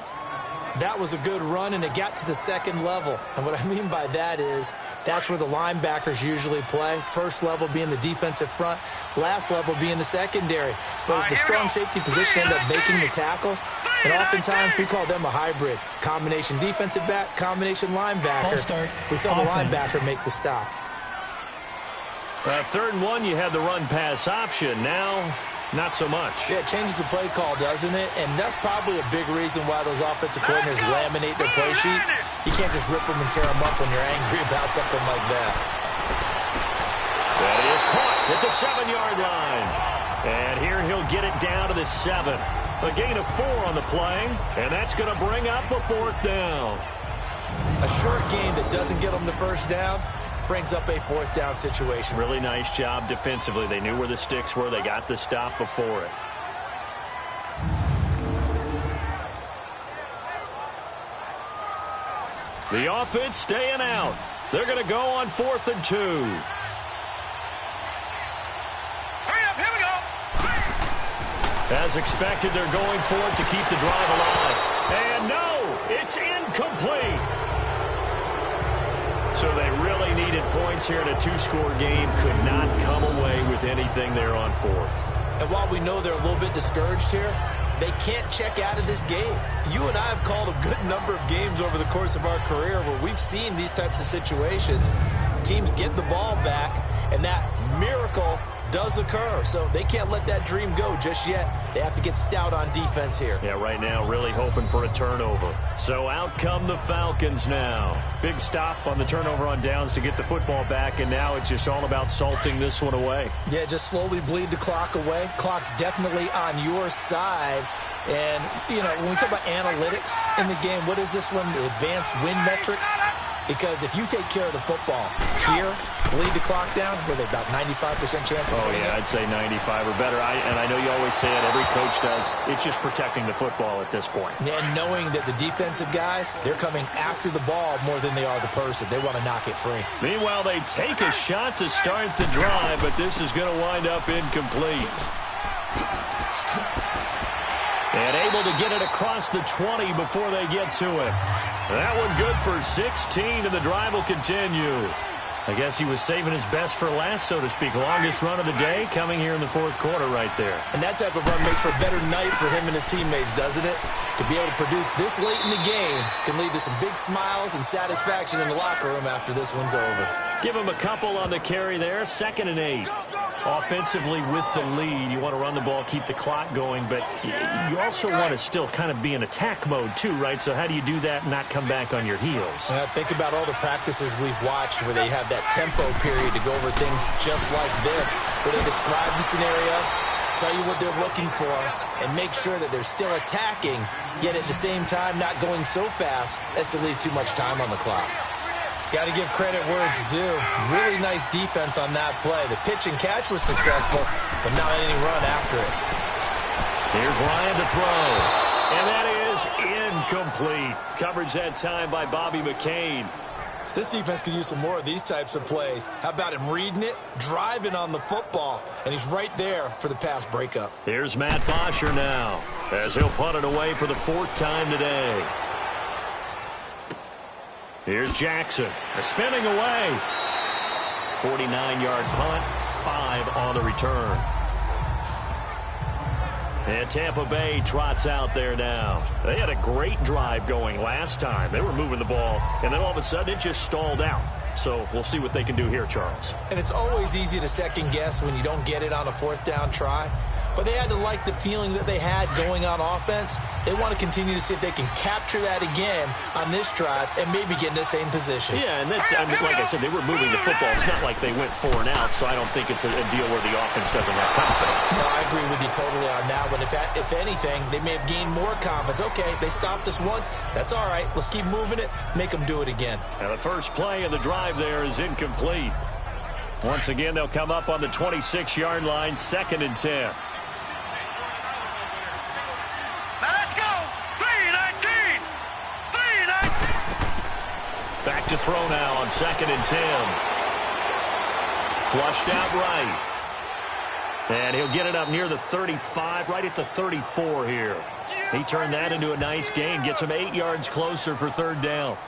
That was a good run, and it got to the second level. And what I mean by that is that's where the linebackers usually play. First level being the defensive front, last level being the secondary. But the strong safety position ended up making the tackle. And oftentimes we call them a hybrid. Combination defensive back, combination linebacker. Start, we saw offense. the linebacker make the stop. 3rd and 1, you had the run-pass option. Now, not so much. Yeah, it changes the play call, doesn't it? And that's probably a big reason why those offensive coordinators laminate their play sheets. You can't just rip them and tear them up when you're angry about something like that. That is caught at the 7-yard line. And here he'll get it down to the 7. A gain of 4 on the play, and that's going to bring up a 4th down. A short gain that doesn't get them the first down brings up a 4th down situation. Really nice job defensively. They knew where the sticks were. They got the stop before it. The offense staying out. They're going to go on 4th and 2. As expected, they're going for it to keep the drive alive. And no, it's incomplete. So they really needed points here in a 2-score game. Could not come away with anything there on 4th. And while we know they're a little bit discouraged here, they can't check out of this game. You and I have called a good number of games over the course of our career where we've seen these types of situations. Teams get the ball back, and that miracle does occur. So they can't let that dream go just yet. They have to get stout on defense here. Yeah, right now really hoping for a turnover. So out come the Falcons now. Big stop on the turnover on downs to get the football back, and now it's just all about salting this one away. Yeah, just slowly bleed the clock away. Clock's definitely on your side. And, you know, when we talk about analytics in the game, what is this one? The advanced win metrics? Because if you take care of the football here, bleed the clock down, with about 95% chance of winning. Yeah, I'd say 95 or better. And I know you always say it, every coach does. It's just protecting the football at this point. And knowing that the defensive guys, they're coming after the ball more than they are the person. They want to knock it free. Meanwhile, they take a shot to start the drive, but this is going to wind up incomplete. And able to get it across the 20 before they get to it. That one good for 16, and the drive will continue. I guess he was saving his best for last, so to speak. Longest run of the day coming here in the 4th quarter right there. And that type of run makes for a better night for him and his teammates, doesn't it? To be able to produce this late in the game can lead to some big smiles and satisfaction in the locker room after this one's over. Give him a couple on the carry there. 2nd and 8. Offensively with the lead, you want to run the ball, keep the clock going, but you also want to still kind of be in attack mode too, right? So how do you do that and not come back on your heels? Think about all the practices we've watched where they have that tempo period to go over things just like this, where they describe the scenario, tell you what they're looking for, and make sure that they're still attacking, yet at the same time not going so fast as to leave too much time on the clock. Got to give credit where it's due. Really nice defense on that play. The pitch and catch was successful, but not any run after it. Here's Ryan to throw. And that is incomplete. Coverage that time by Bobby McCain. This defense could use some more of these types of plays. How about him reading it, driving on the football, and he's right there for the pass breakup. Here's Matt Bosher now, as he'll punt it away for the 4th time today. Here's Jackson, spinning away. 49-yard punt, 5 on the return. And Tampa Bay trots out there now. They had a great drive going last time. They were moving the ball, and then all of a sudden it just stalled out. So we'll see what they can do here, Charles. And it's always easy to second guess when you don't get it on a 4th down try. But they had to like the feeling that they had going on offense. They want to continue to see if they can capture that again on this drive and maybe get in the same position. Yeah, and that's, I mean, like I said, they were moving the football. It's not like they went 4 and out, so I don't think it's a deal where the offense doesn't have confidence. No, I agree with you totally on that one. If anything, they may have gained more confidence. Okay, they stopped us once. That's all right. Let's keep moving it. Make them do it again. Now the first play of the drive there is incomplete. Once again, they'll come up on the 26-yard line, 2nd and 10. Back to throw now on 2nd and 10. Flushed out right. And he'll get it up near the 35, right at the 34 here. He turned that into a nice gain. Gets him 8 yards closer for 3rd down.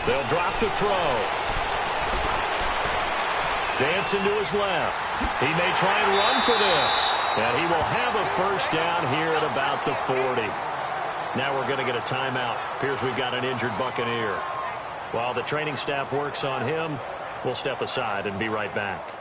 They'll drop to throw. Dancing to his left. He may try and run for this. And he will have a 1st down here at about the 40. Now we're going to get a timeout. Appears we've got an injured Buccaneer. While the training staff works on him, we'll step aside and be right back.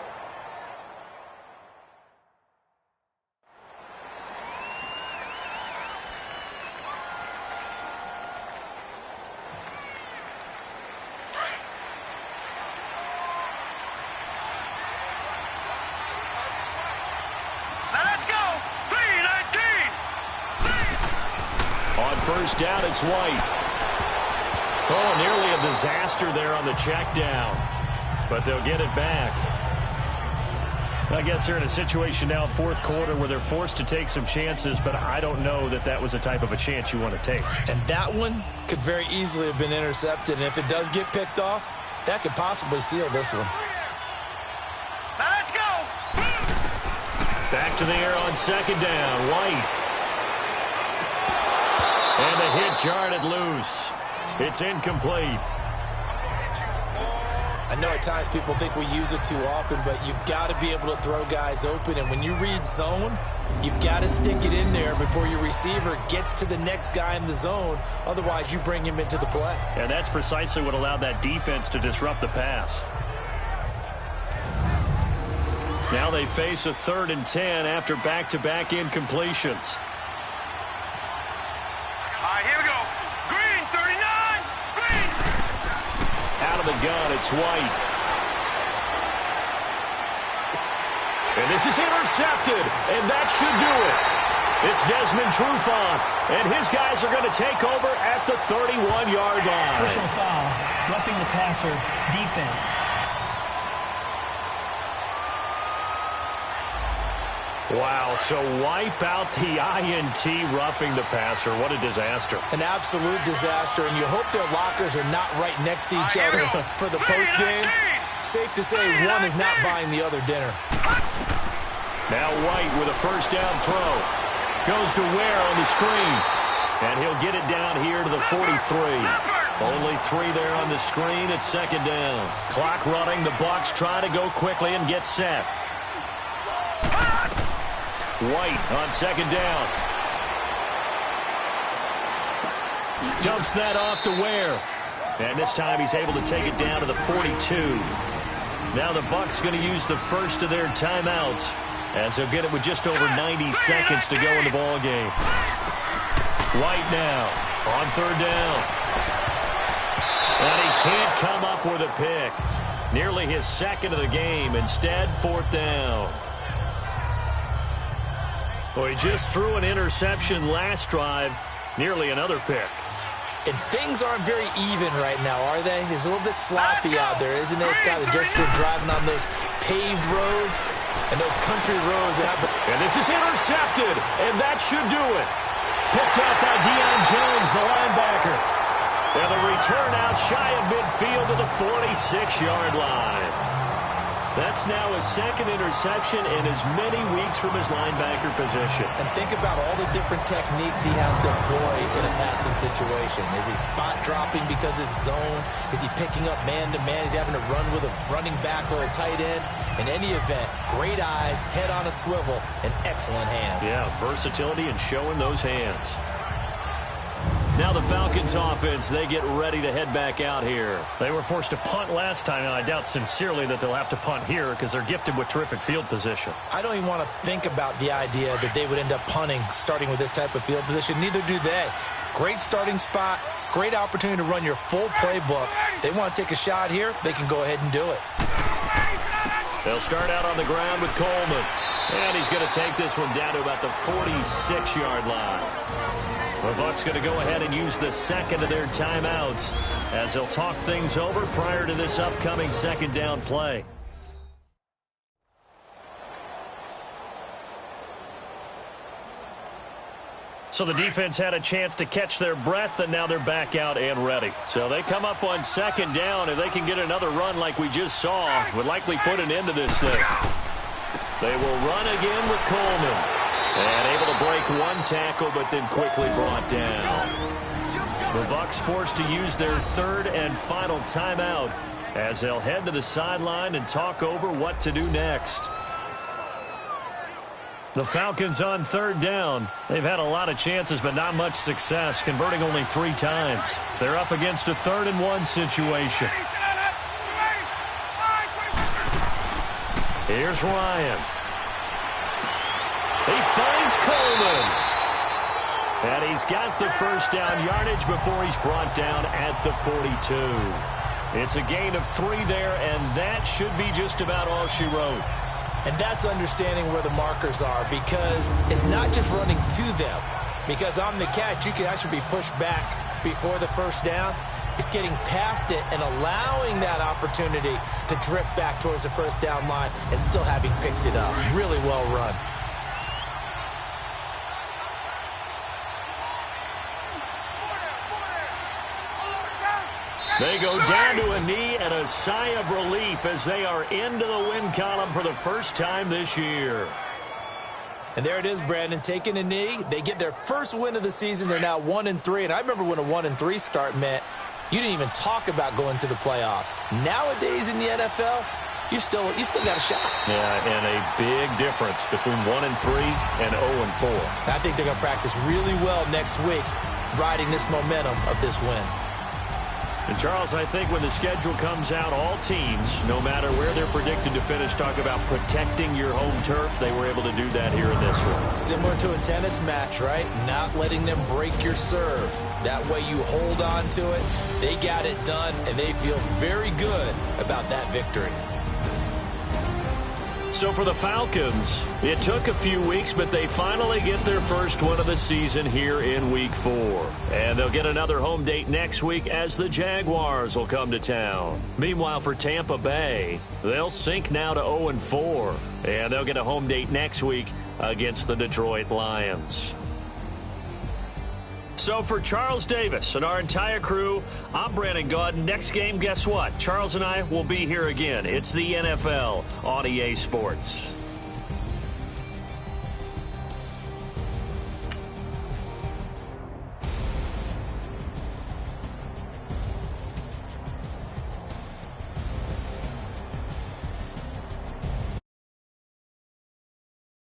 First down, it's White. Oh, nearly a disaster there on the check down. But they'll get it back. I guess they're in a situation now, 4th quarter, where they're forced to take some chances, but I don't know that that was the type of a chance you want to take. And that one could very easily have been intercepted. And if it does get picked off, that could possibly seal this one. Let's go! Back to the air on 2nd down. White. And the hit jarred it loose. It's incomplete. I know at times people think we use it too often, but you've got to be able to throw guys open. And when you read zone, you've got to stick it in there before your receiver gets to the next guy in the zone. Otherwise, you bring him into the play. And that's precisely what allowed that defense to disrupt the pass. Now they face a 3rd and 10 after back-to-back incompletions. Here we go. Green, 39. Green. Out of the gun, it's White. And this is intercepted, and that should do it. It's Desmond Trufant, and his guys are going to take over at the 31-yard line. Personal foul, roughing the passer, defense. Wow, so wipe out the INT roughing the passer. What a disaster. An absolute disaster, and you hope their lockers are not right next to each other for the postgame. Safe to say one is not buying the other dinner. Now White with a 1st down throw. Goes to Ware on the screen. And he'll get it down here to the 43. Only 3 there on the screen. It's second down. Clock running. The Bucs try to go quickly and get set. White on second down. Dumps that off to Ware. And this time he's able to take it down to the 42. Now the Bucs going to use the first of their timeouts as they'll get it with just over 90 seconds to go in the ball game. White now on third down. And he can't come up with a pick. Nearly his second of the game. Instead, fourth down. Well, he just threw an interception last drive. Nearly another pick. And things aren't very even right now, are they? It's a little bit sloppy out there, isn't it? It's kind of just for driving on those paved roads and those country roads that have the... And this is intercepted, and that should do it. Picked up by Deion Jones, the linebacker. And the return out shy of midfield to the 46-yard line. That's now his second interception in as many weeks from his linebacker position. And think about all the different techniques he has to employ in a passing situation. Is he spot dropping because it's zone? Is he picking up man-to-man? Is he having to run with a running back or a tight end? In any event, great eyes, head on a swivel, and excellent hands. Yeah, versatility and showing those hands. Now the Falcons offense, they get ready to head back out here. They were forced to punt last time, and I doubt sincerely that they'll have to punt here because they're gifted with terrific field position. I don't even want to think about the idea that they would end up punting starting with this type of field position. Neither do they. Great starting spot, great opportunity to run your full playbook. If they want to take a shot here, they can go ahead and do it. They'll start out on the ground with Coleman. And he's going to take this one down to about the 46-yard line. The Bucs going to go ahead and use the second of their timeouts as they'll talk things over prior to this upcoming second down play. So the defense had a chance to catch their breath, and now they're back out and ready. So they come up on second down. If they can get another run like we just saw, would likely put an end to this thing. They will run again with Coleman. And able to break one tackle, but then quickly brought down. The Bucs forced to use their third and final timeout as they'll head to the sideline and talk over what to do next. The Falcons on third down. They've had a lot of chances, but not much success, converting only 3 times. They're up against a 3rd and 1 situation. Here's Ryan. He finds Coleman. And he's got the first down yardage before he's brought down at the 42. It's a gain of 3 there, and that should be just about all she wrote. And that's understanding where the markers are, because it's not just running to them. Because on the catch, you can actually be pushed back before the first down. It's getting past it and allowing that opportunity to drift back towards the first down line and still having picked it up. Really well run. They go down to a knee and a sigh of relief as they are into the win column for the first time this year. And there it is, Brandon, taking a knee. They get their first win of the season. They're now 1-3. And I remember when a 1-3 start meant you didn't even talk about going to the playoffs. Nowadays in the NFL, you still got a shot. Yeah, and a big difference between 1-3 and 0-4. I think they're going to practice really well next week, riding this momentum of this win. And, Charles, I think when the schedule comes out, all teams, no matter where they're predicted to finish, talk about protecting your home turf. They were able to do that here in this one. Similar to a tennis match, right? Not letting them break your serve. That way you hold on to it. They got it done, and they feel very good about that victory. So for the Falcons, it took a few weeks, but they finally get their first one of the season here in Week 4. And they'll get another home date next week as the Jaguars will come to town. Meanwhile, for Tampa Bay, they'll sink now to 0-4. And they'll get a home date next week against the Detroit Lions. So for Charles Davis and our entire crew, I'm Brandon Gaudin. Next game, guess what? Charles and I will be here again. It's the NFL on EA Sports.